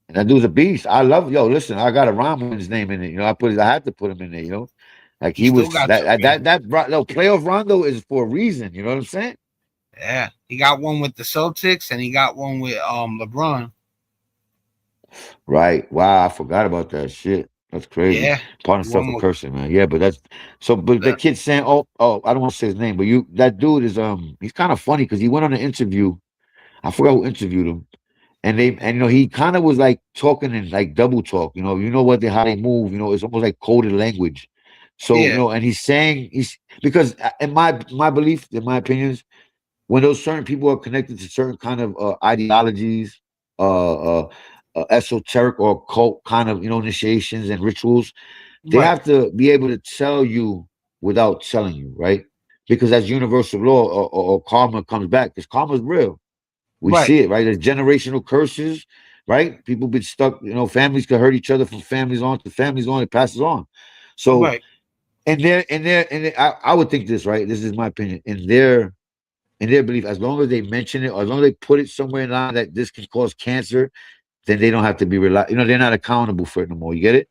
And that dude's a beast. I love listen, I got a rhyme with his name in it. I had to put him in there. Like He he still was got two rings. no playoff Rondo is for a reason. You know what I'm saying? Yeah, he got one with the Celtics, and he got one with LeBron. Right. Wow, I forgot about that shit. That's crazy. Yeah, Pardon self one a with cursing, man. Yeah, but that's so. But the the kid saying, "Oh, I don't want to say his name, but that dude is he's kind of funny because he went on an interview. I forgot who interviewed him, and he kind of was like talking in like double talk. How they move. It's almost like coded language. So yeah, and he's because in my belief, in my opinions, when those certain people are connected to certain kind of ideologies, uh, esoteric or occult kind of initiations and rituals, they right. have to be able to tell you without telling you, right? because that's universal law, or karma comes back, because karma's real. We Right. see it, right? There's generational curses, right? People been stuck, families could hurt each other from families on to families on, it passes on. So, Right. I would think this, right? This is my opinion. In their belief, as long as they mention it, or as long as they put it somewhere in line that this can cause cancer, then they don't have to be they're not accountable for it no more. You get it?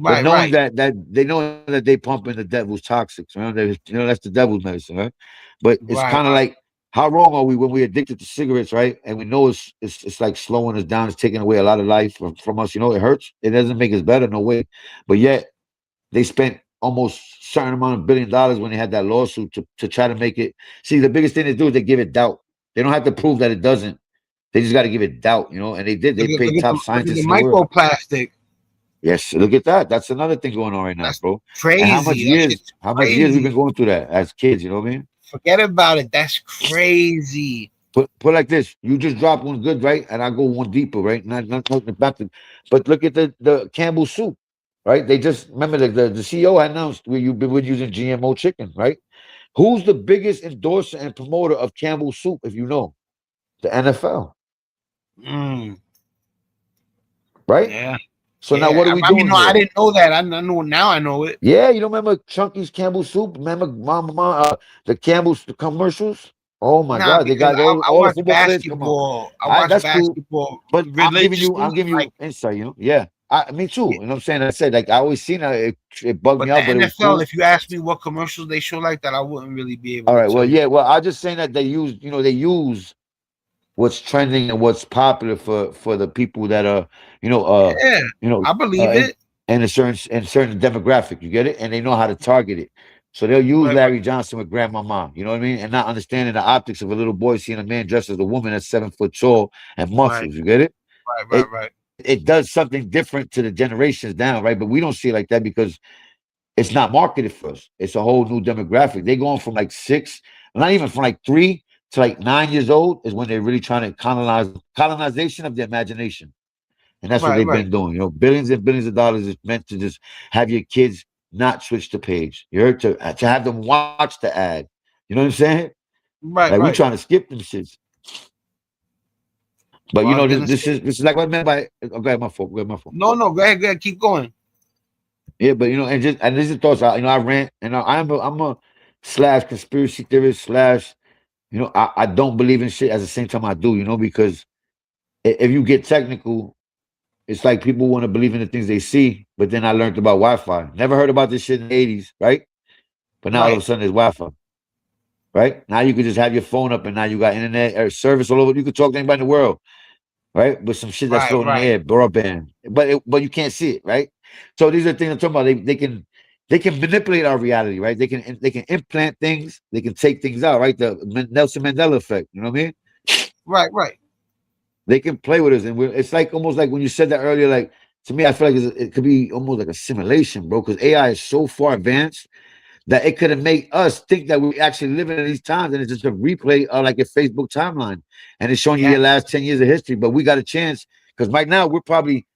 But Right. knowing Right. that they know that they pump in the devil's toxics, that's the devil's medicine, right? But it's Right. kind of like, how wrong are we when we're addicted to cigarettes, right? And we know it's like slowing us down, it's taking away a lot of life from us. It hurts. It doesn't make us better, no way. But yet they spent almost certain amount of $1 billion when they had that lawsuit to try to make it. See, the biggest thing they do is they give it doubt. They don't have to prove that it doesn't. They just got to give it doubt, and they did. They paid top Look at the scientists in the world. microplastic. Yes, look at that. That's another thing going on right now, That's bro. And crazy. That shit's how much years we've been crazy. going through that as kids, you know what I mean? Forget about it. That's crazy. Put like this. You just drop one good, right? And I go one deeper, right? Not talking about the, but look at the Campbell soup, right? They just remember the CEO announced we've been using GMO chicken, right? Who's the biggest endorser and promoter of Campbell soup, if you know? The NFL, Mm, right? yeah. So now what are Yeah. we I mean, doing no, I here? didn't know that. I know now. I know it. Yeah, you don't remember Chunky's Campbell soup? Remember the Campbell's commercials? Oh my Nah, God, they because got I all the watch football players come on. basketball. I All right, watch that's cool. basketball But I'm religiously. giving Like, you insight, Yeah, me too. You know what I'm saying? I said, like, I always seen it bugged but me the out, but it was NFL, cool. if you ask me what commercials they show like that, I wouldn't really be able All to right, well, tell you. yeah, well, I just saying that they use what's trending and what's popular for the people that are, you know, uh, Yeah, you know, I uh, believe in, it. in a certain demographic. You get it, and they know how to target it. So they'll use Right, right, Larry Johnson with Grandmama. You know what I mean? And not understanding the optics of a little boy seeing a man dressed as a woman that's 7 foot tall and right, muscles. You get it? right, right, It right. it does something different to the generations down, right? But we don't see it like that because it's not marketed for us. It's a whole new demographic. They going from like 6, not even from like 3 to like 9 years old is when they're really trying to colonization of the imagination. And that's what Right, they've right, been doing. Billions and billions of dollars is meant to just have your kids not switch the page. You heard, to have them watch the ad. You know what I'm saying? right, Like we right. trying to skip them shits. But Well, I was this gonna this say, is this is like what I meant by, okay, my fault. Go ahead, my fault. no, no, go ahead, keep going. Yeah, but and this is thoughts. I rant, and I'm a slash conspiracy theorist slash. I don't believe in shit. At the same time, I do. Because if you get technical, it's like people want to believe in the things they see. But then I learned about Wi-Fi. Never heard about this shit in the '80s, right? But now all of a Right, sudden there's Wi-Fi, right? Now you can just have your phone up, and now you got internet or service all over. You can talk to anybody in the world, right? With some shit that's right, floating in the right, air, broadband. But you can't see it, right? So these are things I'm talking about. They can manipulate our reality, right? They can implant things. They can take things out, right? The Nelson Mandela effect. You know what I mean? right, right. They can play with us, and it's like almost like when you said that earlier. Like, to me, I feel like it could be almost like a simulation, bro. Because AI is so far advanced that it could have made us think that we actually living in these times, and it's just a replay of like a Facebook timeline, and it's showing you Yeah, your last 10 years of history. But we got a chance because right now we're probably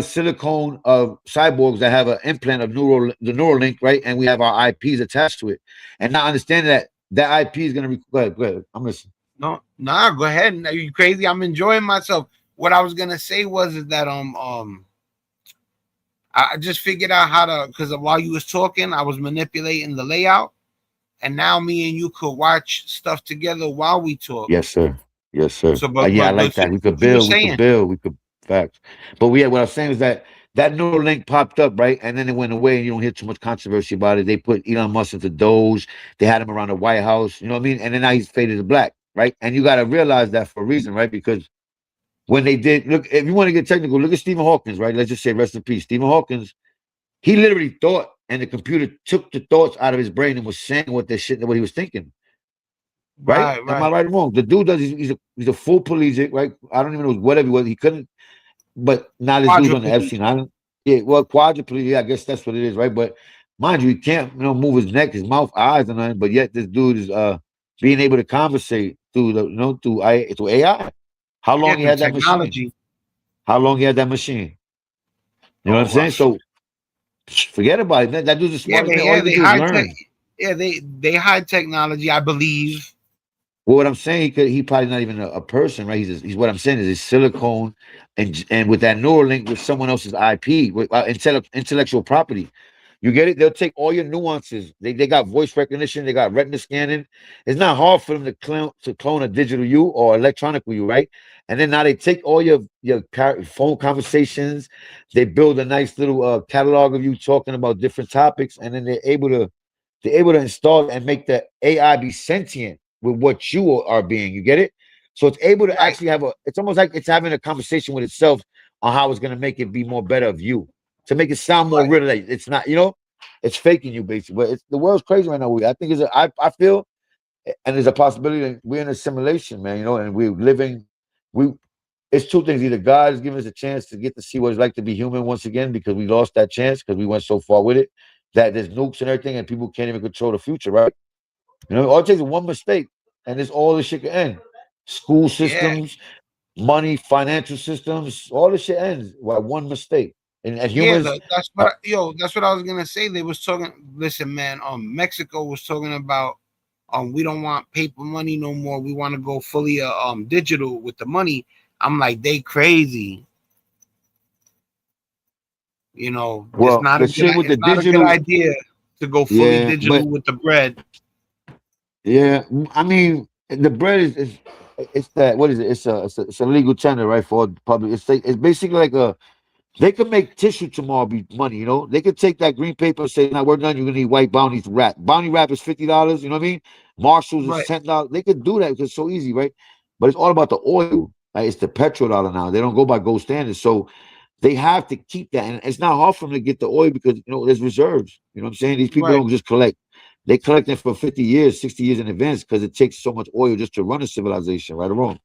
silicone of cyborgs that have an implant of the neural link, right? And we have our IPs attached to it, and not understanding that IP is going to go ahead, go ahead. I'm listening. no, nah, go ahead. Are you crazy? I'm enjoying myself. What I was gonna say was is that I just figured out how to, because while you was talking, I was manipulating the layout, and now me and you could watch stuff together while we talk. Yes, sir. Yes, sir. So, Yeah, I like but that. finish We what could you were build. We could saying. build. We could facts. But what I'm saying is that neural link popped up, right, and then it went away, and you don't hear too much controversy about it. They put Elon Musk into Doge. They had him around the White House. You know what I mean? And then now he's faded to black, right? And you got to realize that for a reason, right? Because when they did look, if you want to get technical, look at Stephen Hawkins, right? Let's just say rest in peace. Stephen Hawkins, he literally thought, and the computer took the thoughts out of his brain and was saying what he was thinking. Right? Right, Am I right. right or wrong? The dude does. He's a full collegiate, right? I don't even know whatever he was. He couldn't. But now this dude's on the Quadriplegic. Epstein Island. Yeah, well, quadriplegic. Yeah, I guess that's what it is, right? But mind you, he can't, move his neck, his mouth, eyes, and nothing. But yet this dude is being able to conversate through through AI. How Yeah, long he through had that machine? technology. How long he had that machine? You know what I'm Oh, saying? So forget about it. That dude's the yeah, smartest man. All he could they do is high tech. learn. Yeah, they hide technology, I believe. Well, what I'm saying, he probably not even a person, right? He's what I'm saying is it's silicone, and with that Neuralink with someone else's IP, with intellectual property. You get it? They'll take all your nuances. They got voice recognition, they got retina scanning. It's not hard for them to clone a digital you or electronic you, right? And then now they take all your phone conversations, they build a nice little catalog of you talking about different topics, and then they're able to install and make the AI be sentient with what you are being. You get it? So it's able to Right, actually it's almost like it's having a conversation with itself on how it's going to make it be more better of you, to make it sound more right. real. Like it's not, it's faking you basically. But the world's crazy right now. I think I feel, and there's a possibility that we're in a simulation, man, and we're living, we, it's two things. Either God is giving us a chance to get to see what it's like to be human once again because we lost that chance because we went so far with it that there's nukes and everything and people can't even control the future, right? All it takes is one mistake and it's all this shit can end. School Yeah, systems, money, financial systems, all this shit ends by one mistake. And yeah. humans, That's what I was gonna say. They was talking. Listen, man. Mexico was talking about we don't want paper money no more. We want to go fully digital with the money. I'm like, they crazy. well, the shit with the It's not a good digital, idea to go fully yeah, digital but with the bread. yeah, I mean, the bread is it's that what is it? It's a legal tender, right, for the public. It's basically like a they could make tissue tomorrow be money, They could take that green paper and say, now we're done, you're gonna need white bounties wrap. Bounty wrap is $50, you know what I mean? Marshalls is Right, $10. They could do that because it's so easy, right? But it's all about the oil. Right? It's the petrodollar now. They don't go by gold standards. So they have to keep that. And it's not hard for them to get the oil because there's reserves. You know what I'm saying? These people right, don't just collect. They collect it for 50 years, 60 years in advance because it takes so much oil just to run a civilization, right or wrong.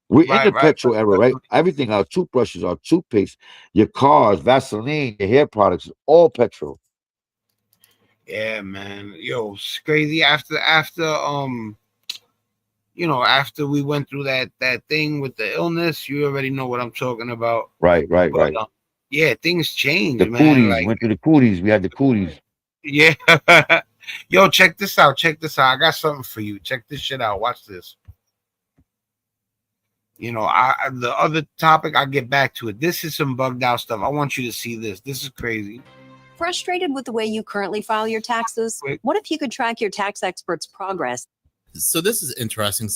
We're in the right. petrol era, right? Everything, our toothbrushes, our toothpicks, your cars, Vaseline, your hair products, all petrol. Yeah, man. Yo, it's crazy. After we went through that thing with the illness, you already know what I'm talking about. Right, right, But right. yeah, things The change, man. cooties, Like, went through the cooties. We had the cooties. yeah. Yo, check this out. Check this out. I got something for you. Check this shit out. Watch this. The other topic, I'll get back to it. This is some bugged out stuff. I want you to see this. This is crazy. Frustrated with the way you currently file your taxes? What if you could track your tax expert's progress? So this is interesting.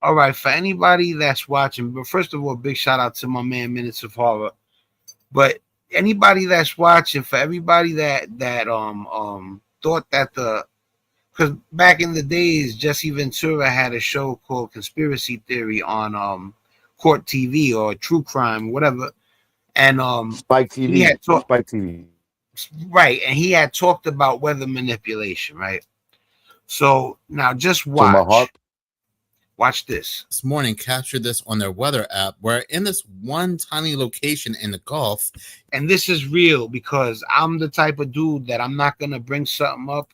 All right, for anybody that's watching, but first of all, big shout out to my man Minutes of Horror. But anybody that's watching, for everybody that thought that because back in the days, Jesse Ventura had a show called Conspiracy Theory on Court TV or True Crime, whatever, and Spike he TV. had talked Spike TV. right, and he had talked about weather manipulation, right? So now just Talking about watch. HARP. Watch this. This morning captured this on their weather app where in this one tiny location in the Gulf. And this is real because I'm the type of dude that I'm not going to bring something up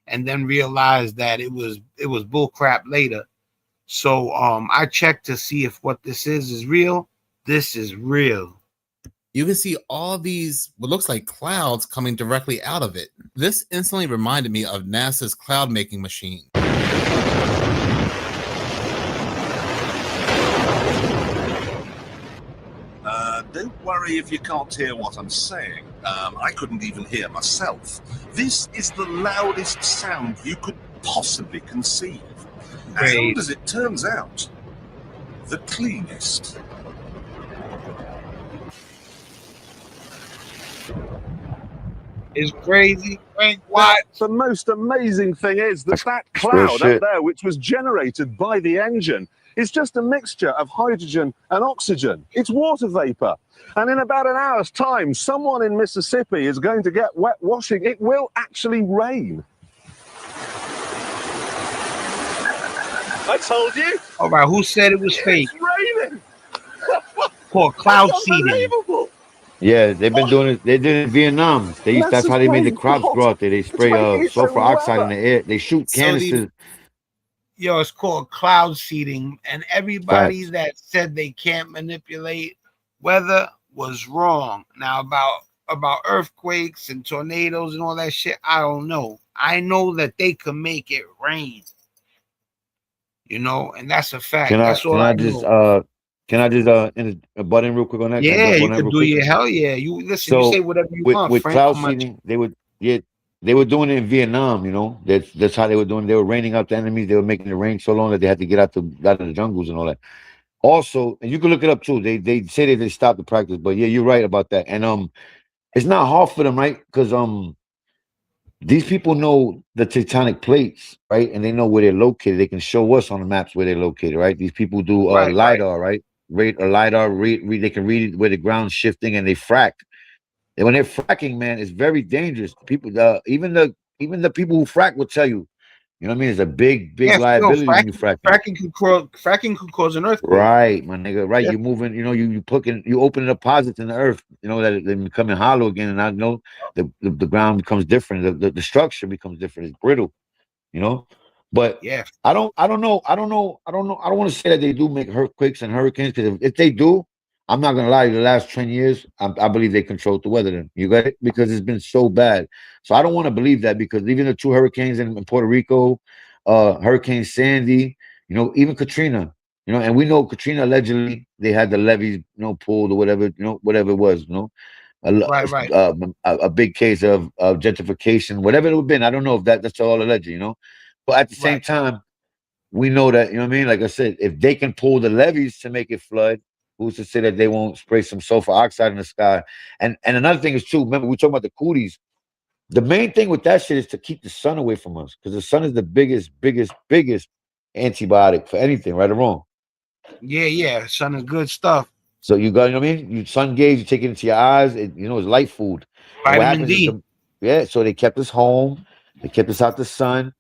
and then realize that it was bull crap later. So I checked to see if what this is real. This is real. You can see all these, what looks like clouds coming directly out of it. This instantly reminded me of NASA's cloud making machine. Don't worry if you can't hear what I'm saying. I couldn't even hear myself. This is the loudest sound you could possibly conceive. And as it turns out, the cleanest. It's crazy. What? The most amazing thing is that cloud up there, which was generated by the engine, is just a mixture of hydrogen and oxygen. It's water vapor. And in about an hour's time, someone in Mississippi is going to get wet washing. It will actually rain. I told you. All right, who said it was fake? It's raining. Called cloud seeding. Yeah, they've been doing it. They did it in Vietnam. That's how they made the crops grow out there. They spray sulfur oxide in the air. They shoot canisters. It's called cloud seeding. And everybody that said they can't manipulate weather was wrong. Now, about about earthquakes and tornadoes and all that shit, I don't know. I know that they can make it rain. And that's a fact. That's all I know. Can I just butt in real quick on that? Can I Yeah, jump you on that could real do quick? your hell yeah. You listen, you say So whatever you with want, with Frank. cloud I'm not. seeding, they were doing it in Vietnam. That's how they were doing. They were raining out the enemies. They were making it rain so long that they had to get out of the jungles and all that. Also, and you can look it up too. They say that they stopped the practice, but yeah, you're right about that. And it's not hard for them, right? Because these people know the tectonic plates, right? And they know where they're located. They can show us on the maps where they're located, right? These people do Right, right. lidar, right? Lidar. They can read where the ground's shifting, and they frack. And when they're fracking, man, it's very dangerous. People, even the people who frack will tell you. You know what I mean? It's a big Yeah, no, liability when you fracking. fracking could cause an earthquake. Right, my nigga. Right, Yeah. you're moving. You open open deposits in the earth. That they're becoming hollow again, and I know the ground becomes different. The structure becomes different. It's brittle. You know, but Yeah. I don't know. I don't want to say that they do make earthquakes and hurricanes, because if they do, I'm not gonna lie. The last 10 years, I believe they controlled the weather. Then you got it, because it's been so bad. So I don't want to believe that, because even the two hurricanes in Puerto Rico, Hurricane Sandy, even Katrina, and we know Katrina allegedly they had the levees, pulled or whatever, whatever it was, a, lo- Right, right. a big case of gentrification, whatever it would have been. I don't know if that's all alleged, but at the same Right. time, we know that, what I mean? Like I said, if they can pull the levees to make it flood, who's to say that they won't spray some sulfur oxide in the sky? And another thing is too, remember we talking about the cooties. The main thing with that shit is to keep the sun away from us, because the sun is the biggest antibiotic for anything, right or wrong. Yeah, yeah. Sun is good stuff. So you got, what I mean? You sun gaze, you take it into your eyes. It's light food. And what Vitamin happens is D. so they kept us home. They kept us out the sun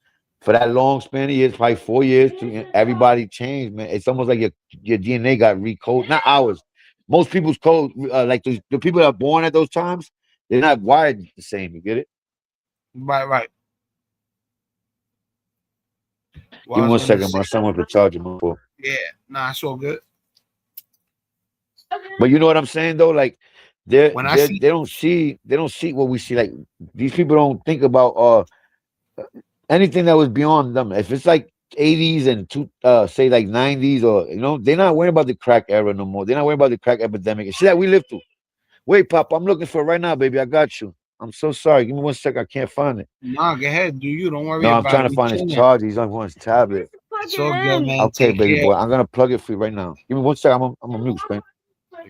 for that long span of years, probably 4 years. Everybody changed, man. It's almost like your DNA got recoded. Not ours. Most people's code, like the people that are born at those times, they're not wired the same. You get it? Right, right. Well, Give I me was one gonna second. say, My son wants to charge him up. yeah, nah, it's all good. But you know what I'm saying though? Like they When I they see, they don't see what we see. Like these people don't think about anything that was beyond them. If it's like 80s and say like 90s, or they're not worrying about the crack era no more. They're not worrying about the crack epidemic and shit that we lived through. Wait, Pop, I'm looking for it right now, baby. I got you. I'm so sorry. Give me 1 sec. I can't find it. nah, go ahead, do you? Don't worry No, I'm about trying it. to We find his chilling. charger. He's on his tablet. It's all good, man. Okay, Take baby care. boy. I'm gonna plug it for you right now. Give me 1 sec. I'm a mute, man.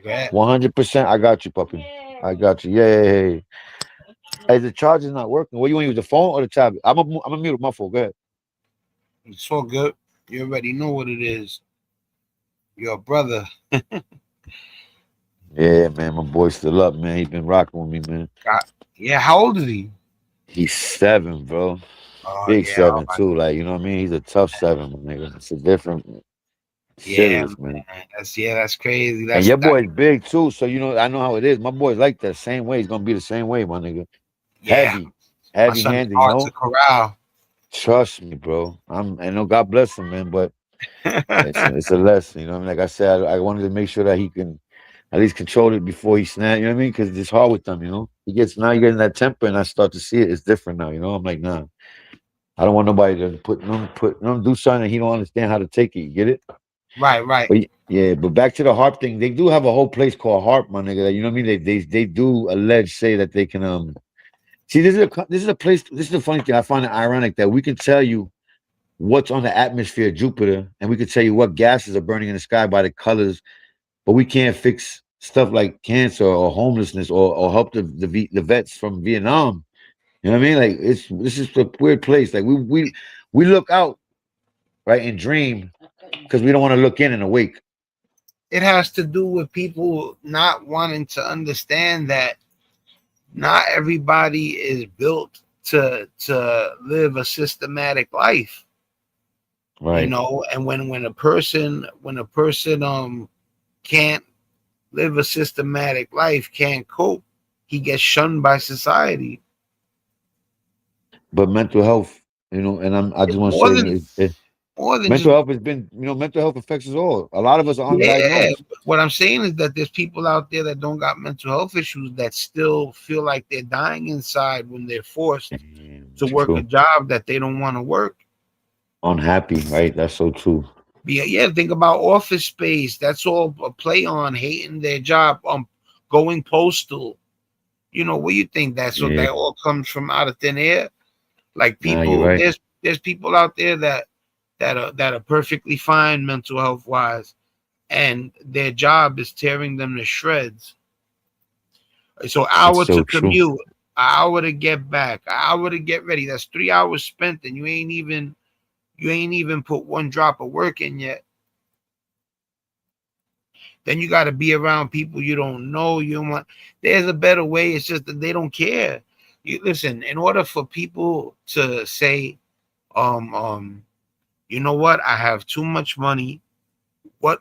Go ahead. 100%. I got you, puppy. I got you. Yeah. Hey, the charger's not working. What you want to use, the phone or the tablet? I'm a mute my phone. Go ahead. It's all good. You already know what it is. Your brother. Yeah, man. My boy's still up, man. He's been rocking with me, man. Yeah, how old is he? He's 7, bro. Oh Big yeah, 7 too. Like, you know what I mean? He's a tough 7, my nigga. It's a different yeah, serious, man. that's crazy. And That's your that. boy's big too, so I know how it is. My boy's like that same way. He's gonna be the same way, my nigga. Yeah, my Heavy son is handed, hard to corral. Trust me, bro. I know God bless him, man, but it's a lesson. What I mean? Like I said, I wanted to make sure that he can at least control it before he snap. You know what I mean? Because it's hard with them. He gets now. You getting that temper, and I start to see it. It's different now. I'm like, nah. I don't want nobody to do something that he don't understand how to take it. You get it? Right, right. But yeah, but back to the harp thing. They do have a whole place called Harp, my nigga. You know what I mean? They do say that they can see, this is a place. This is the funny thing. I find it ironic that we can tell you what's on the atmosphere of Jupiter, and we can tell you what gases are burning in the sky by the colors, but we can't fix stuff like cancer or homelessness or help the vets from Vietnam. You know what I mean? Like this is a weird place. Like we look out, right, and dream because we don't want to look in and awake. It has to do with people not wanting to understand that not everybody is built to live a systematic life. Right. And when a person can't live a systematic life, can't cope, he gets shunned by society. But mental health, and I just want to say more than just Mental health has been, mental health affects us all. A lot of us are yeah. undiagnosed. What I'm saying is that there's people out there that don't got mental health issues that still feel like they're dying inside when they're forced to It's work a true. job that they don't want to work. Unhappy, right? That's so true. Yeah, think about Office Space. That's all a play on hating their job, going postal. What you think that's what Yeah. that all comes from out of thin air? Like Nah, you're people, right. there's people out there that are perfectly fine mental health wise, and their job is tearing them to shreds. So It's hour to so true. commute, an hour to get back, an hour to get ready. That's 3 hours spent, and you ain't even put one drop of work in yet. Then you got to be around people you don't know. You don't want. There's a better way. It's just that they don't care. You listen. In order for people to say, you know what? I have too much money. What?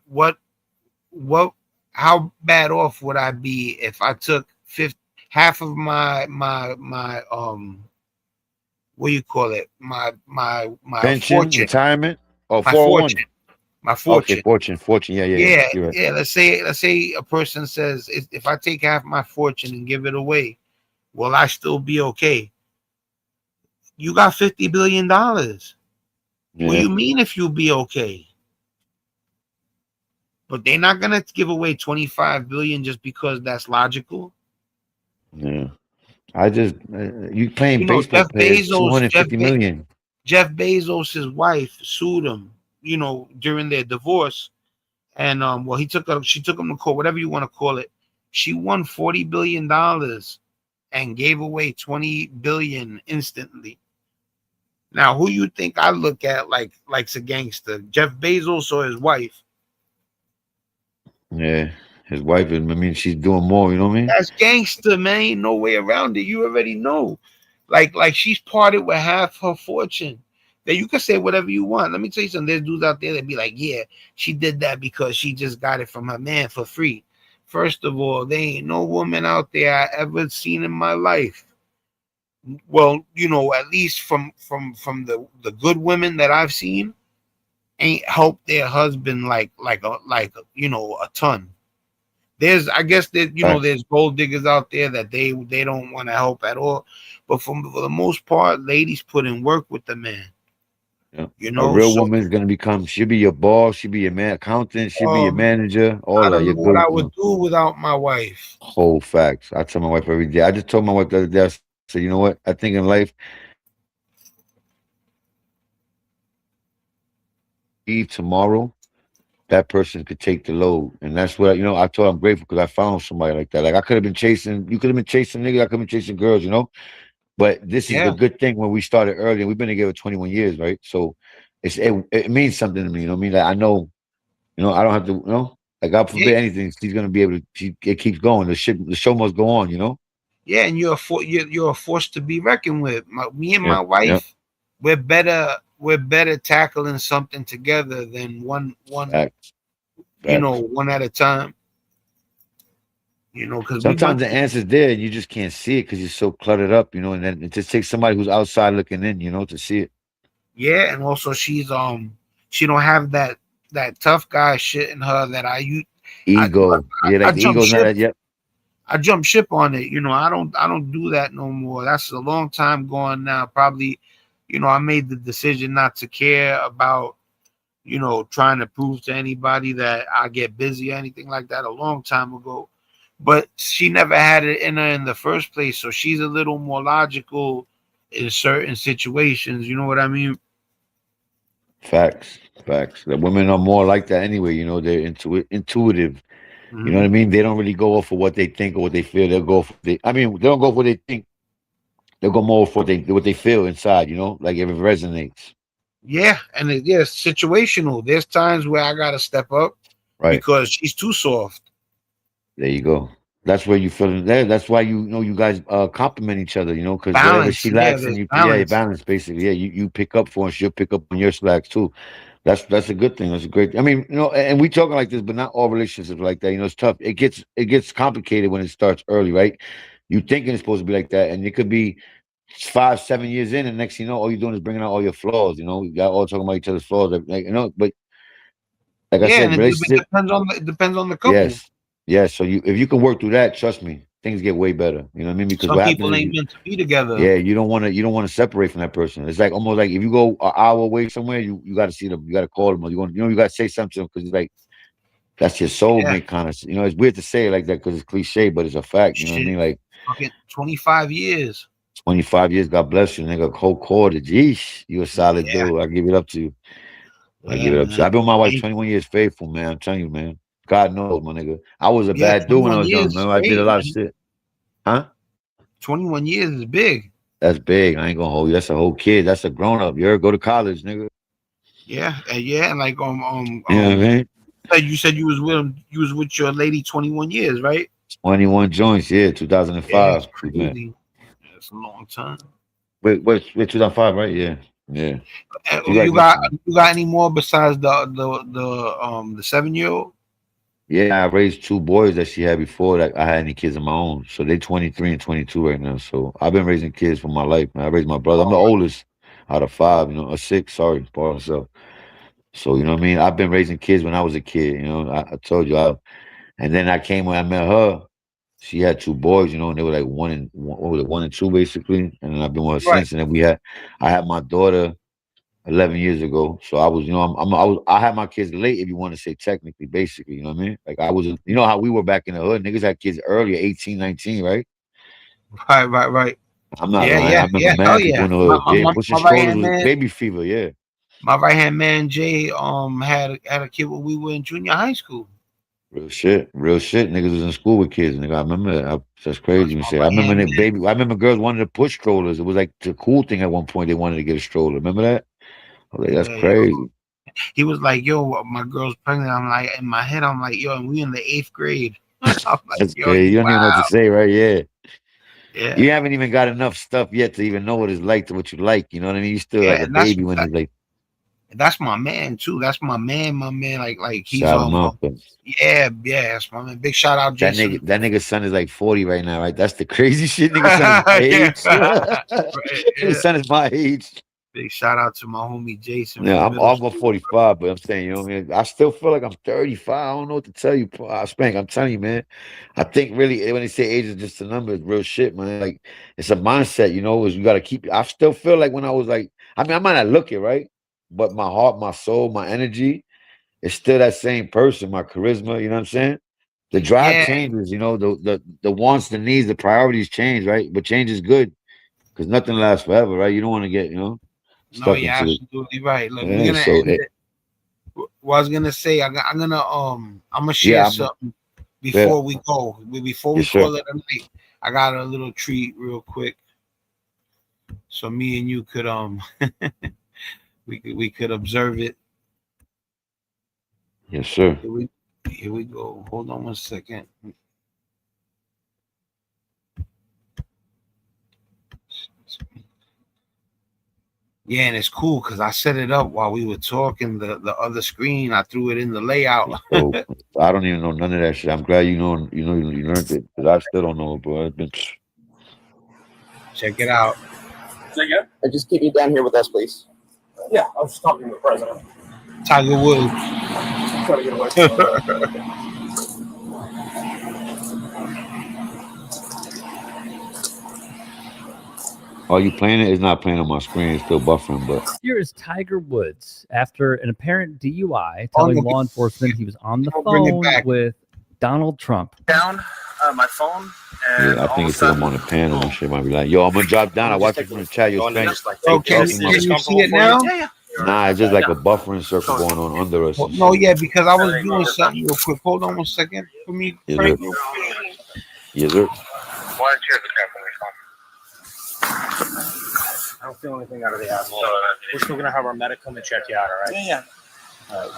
How bad off would I be if I took half of my what do you call it? My Pension, fortune. retirement, or My 401. fortune. My Okay, fortune. fortune. Yeah. Yeah, You're right. yeah. Let's say a person says, if I take half my fortune and give it away, will I still be okay? You got $50 billion. What do Yeah, you mean if you'll be okay? But they're not gonna give away 25 billion just because that's logical. yeah. I just you playing baseball Jeff players two Bezos, hundred fifty million. Jeff Bezos' wife sued him, during their divorce. And well, she took him to court, whatever you want to call it. She won $40 billion and gave away 20 billion instantly. Now, who you think I look at like's a gangster? Jeff Bezos or his wife? Yeah, his wife is. I mean, she's doing more. You know what I mean? That's gangster, man. Ain't no way around it. You already know. Like she's parted with half her fortune. Then you can say whatever you want. Let me tell you something. There's dudes out there that be like, yeah, she did that because she just got it from her man for free. First of all, there ain't no woman out there I ever seen in my life. Well, at least from the good women that I've seen, ain't helped their husband like a ton. I guess that Right. there's gold diggers out there that they don't want to help at all, but for the most part, ladies put in work with the man. Yeah. A real So woman is gonna become. She'll be your boss. She'll be your man, accountant. She'll be your um, manager. All I that. don't You're know what good. I would do without my wife. Whole facts. I tell my wife every day. I just told my wife the other day. I said, you know what? I think in life, leave tomorrow, that person could take the load. And that's what, I told her I'm grateful because I found somebody like that. Like I could have been chasing, you could have been chasing niggas, I could have been chasing girls, But this is the Yeah, good thing when we started early and we've been together 21 years, right? So it means something to me, you know what I mean? Like I know, I don't have to, like God yeah, forbid anything, she's gonna be able to it keeps going. The show must go on. yeah, and you're a force to be reckoned with. Me and my Yeah, yeah. wife, we're better tackling something together than one Facts. Facts. one at a time. Because we Sometimes went the answer's there and you just can't see it because you're so cluttered up, and then it just takes somebody who's outside looking in, to see it. Yeah, and also she don't have that tough guy shit in her that I Ego. Yeah, I like the jump ego's not ship. that yet. I jump ship on it. I don't do that no more. That's a long time gone now. Probably, I made the decision not to care about, trying to prove to anybody that I get busy or anything like that a long time ago. But she never had it in her in the first place, so she's a little more logical in certain situations. You know what I mean? Facts. Facts. The women are more like that anyway, they're intuitive. You know what I Mhm. mean? They don't really go off of what they think or what they feel. They'll go for they don't go for what they think. They'll go more for what they feel inside, like if it resonates. Yeah, and yeah, it's situational. There's times where I gotta step up Right. because she's too soft. There you go. That's where you feel there. That's why you guys complement each other, because whatever Balance, she yeah, lacks and there's yeah, balance. balance basically. Yeah, you pick up for her, she'll pick up on your slacks too. That's a good thing. That's a great. I mean, and we talking like this, but not all relationships like that. It's tough. It gets complicated when it starts early, right? You thinking it's supposed to be like that, and it could be 5, 7 years in, and next thing you know, all you're doing is bringing out all your flaws. You know, you got all talking about each other's flaws, like you know. But like I said, and relationship it depends on the couple. Yes. So if you can work through that, trust me, things get way better. You know what I mean? Because Some what people happens ain't meant to be together. Yeah, you don't want to separate from that person. It's like almost like if you go an hour away somewhere, you got to see them, you got to call them, or you got to say something to them because it's like that's your soulmate kind of. You know, it's weird to say it like that because it's cliche, but it's a fact. You know what I mean? Like fucking 25 years. 25 years, God bless you, nigga. Whole quarter, geesh, you a solid dude. I give it up to you. I give it up to you. I've been with my wife 21 years faithful, man. I'm telling you, man. God knows, my nigga. I was a bad dude when I was young, man. I did a lot of shit. Huh? 21 years is big. That's big. I ain't gonna hold you. That's a whole kid. That's a grown up. You ever go to college, nigga? Yeah, and like you know what I mean? You said you was with your lady 21 years, right? 21 joints, yeah, 2005. Yeah, that's crazy. That's a long time. Wait, 2005, right? Yeah. You got any more besides the 7-year-old? Yeah, I raised 2 boys that she had before that I had any kids of my own. So they 23 and 22 right now. So I've been raising kids for my life, man. I raised my brother. I'm the oldest out of 5, or 6, sorry, for myself. So, you know what I mean? I've been raising kids when I was a kid, you know. I told you. And then I came when I met her. She had 2 boys, and they were like 1 and 2 basically. And then I've been with her since. And then I had my daughter 11 years ago. So I was, I had my kids late, if you want to say technically, basically, you know what I mean? Like I was, you know how we were back in the hood. Niggas had kids earlier, 18, 19, right? Right. I'm not lying. I remember mad people in the hood. Pushing strollers was baby fever, yeah. My right hand man Jay had a kid when we were in junior high school. Real shit. Niggas was in school with kids, nigga. I remember that. That's crazy. I remember girls wanted to push strollers. It was like the cool thing at one point. They wanted to get a stroller. Remember that? I was like, that's crazy. He was like, "Yo, my girl's pregnant." I'm like, in my head, I'm like, "Yo, and we in the 8th grade." I'm like, that's crazy. You don't even know what to say, right? Yeah. Yeah. You haven't even got enough stuff yet to even know what it's like to what you like. You know what I mean? You still like a baby when it's like. That's my man too. That's my man. Like he's shout him out, yeah, that's my man. Big shout out, Jason. That nigga's son is like 40 right now, right? That's the crazy shit. Nigga's son is my age. His son is my age. Big shout out to my homie Jason. Yeah, I'm almost 45, but I'm saying, you know what I mean? I still feel like I'm 35. I don't know what to tell you, Spank. I'm telling you, man. I think really when they say age is just a number, it's real shit, man. Like it's a mindset, is you gotta keep. I still feel like when I was like, I might not look it, right? But my heart, my soul, my energy is still that same person, my charisma, you know what I'm saying? The drive changes, the wants, the needs, the priorities change, right? But change is good because nothing lasts forever, right? You don't want to get, stuck into absolutely right. Look, we're gonna end it. What I was gonna say, I'm gonna share something before we go. Before we call it a night, I got a little treat real quick. So me and you could we could observe it. Yes, sir. Here we go. Hold on one second. Yeah, and it's cool because I set it up while we were talking. The other screen, I threw it in the layout. I don't even know none of that shit. I'm glad you learned it because I still don't know it, bro. It's been. Check it out. Just keep me down here with us, please. Yeah, I was just talking to the president. Tiger Woods. Try to get away. Are you playing it? It's not playing on my screen. It's still buffering, but. Here is Tiger Woods after an apparent DUI telling law enforcement he was on the phone with Donald Trump. Down my phone. Yeah, I think it's I'm on the panel and shit. Might be like, yo, I'm gonna drop down. I watch it from the chat. Yo, can you see it now? Nah, it's just like a buffering circle going on under us. Well, no, yeah, because I was doing something real quick. Hold on one second for me. Yes, sir. I don't feel anything out of the asshole. We're still gonna have our medic come and check you out, all right? Yeah. All right.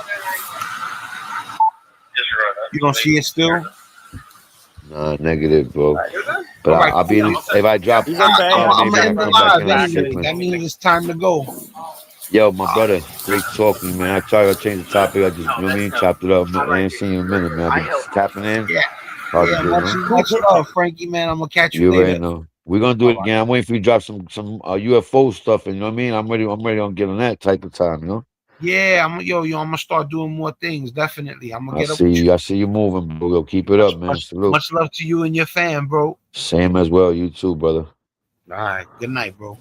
You gonna see it still? Nah, negative, bro. But I'll be if I drop. I'm gonna end the live. That means it's time to go. Yo, my brother, great talking, man. I tried to change the topic. I just, chopped it up. I ain't seen you in a minute, man. I've been tapping in. Yeah, much love, Frankie, man. I'm gonna catch you later. You already know. We're gonna do it again. I'm waiting for you to drop some UFO stuff, and you know what I mean. I'm ready on getting that type of time, you know. Yeah, I'm gonna start doing more things. Definitely, I'm gonna I get up with see you. I see you moving, bro. Yo, keep it up, man. Salute. Much love to you and your fam, bro. Same as well. You too, brother. All right. Good night, bro.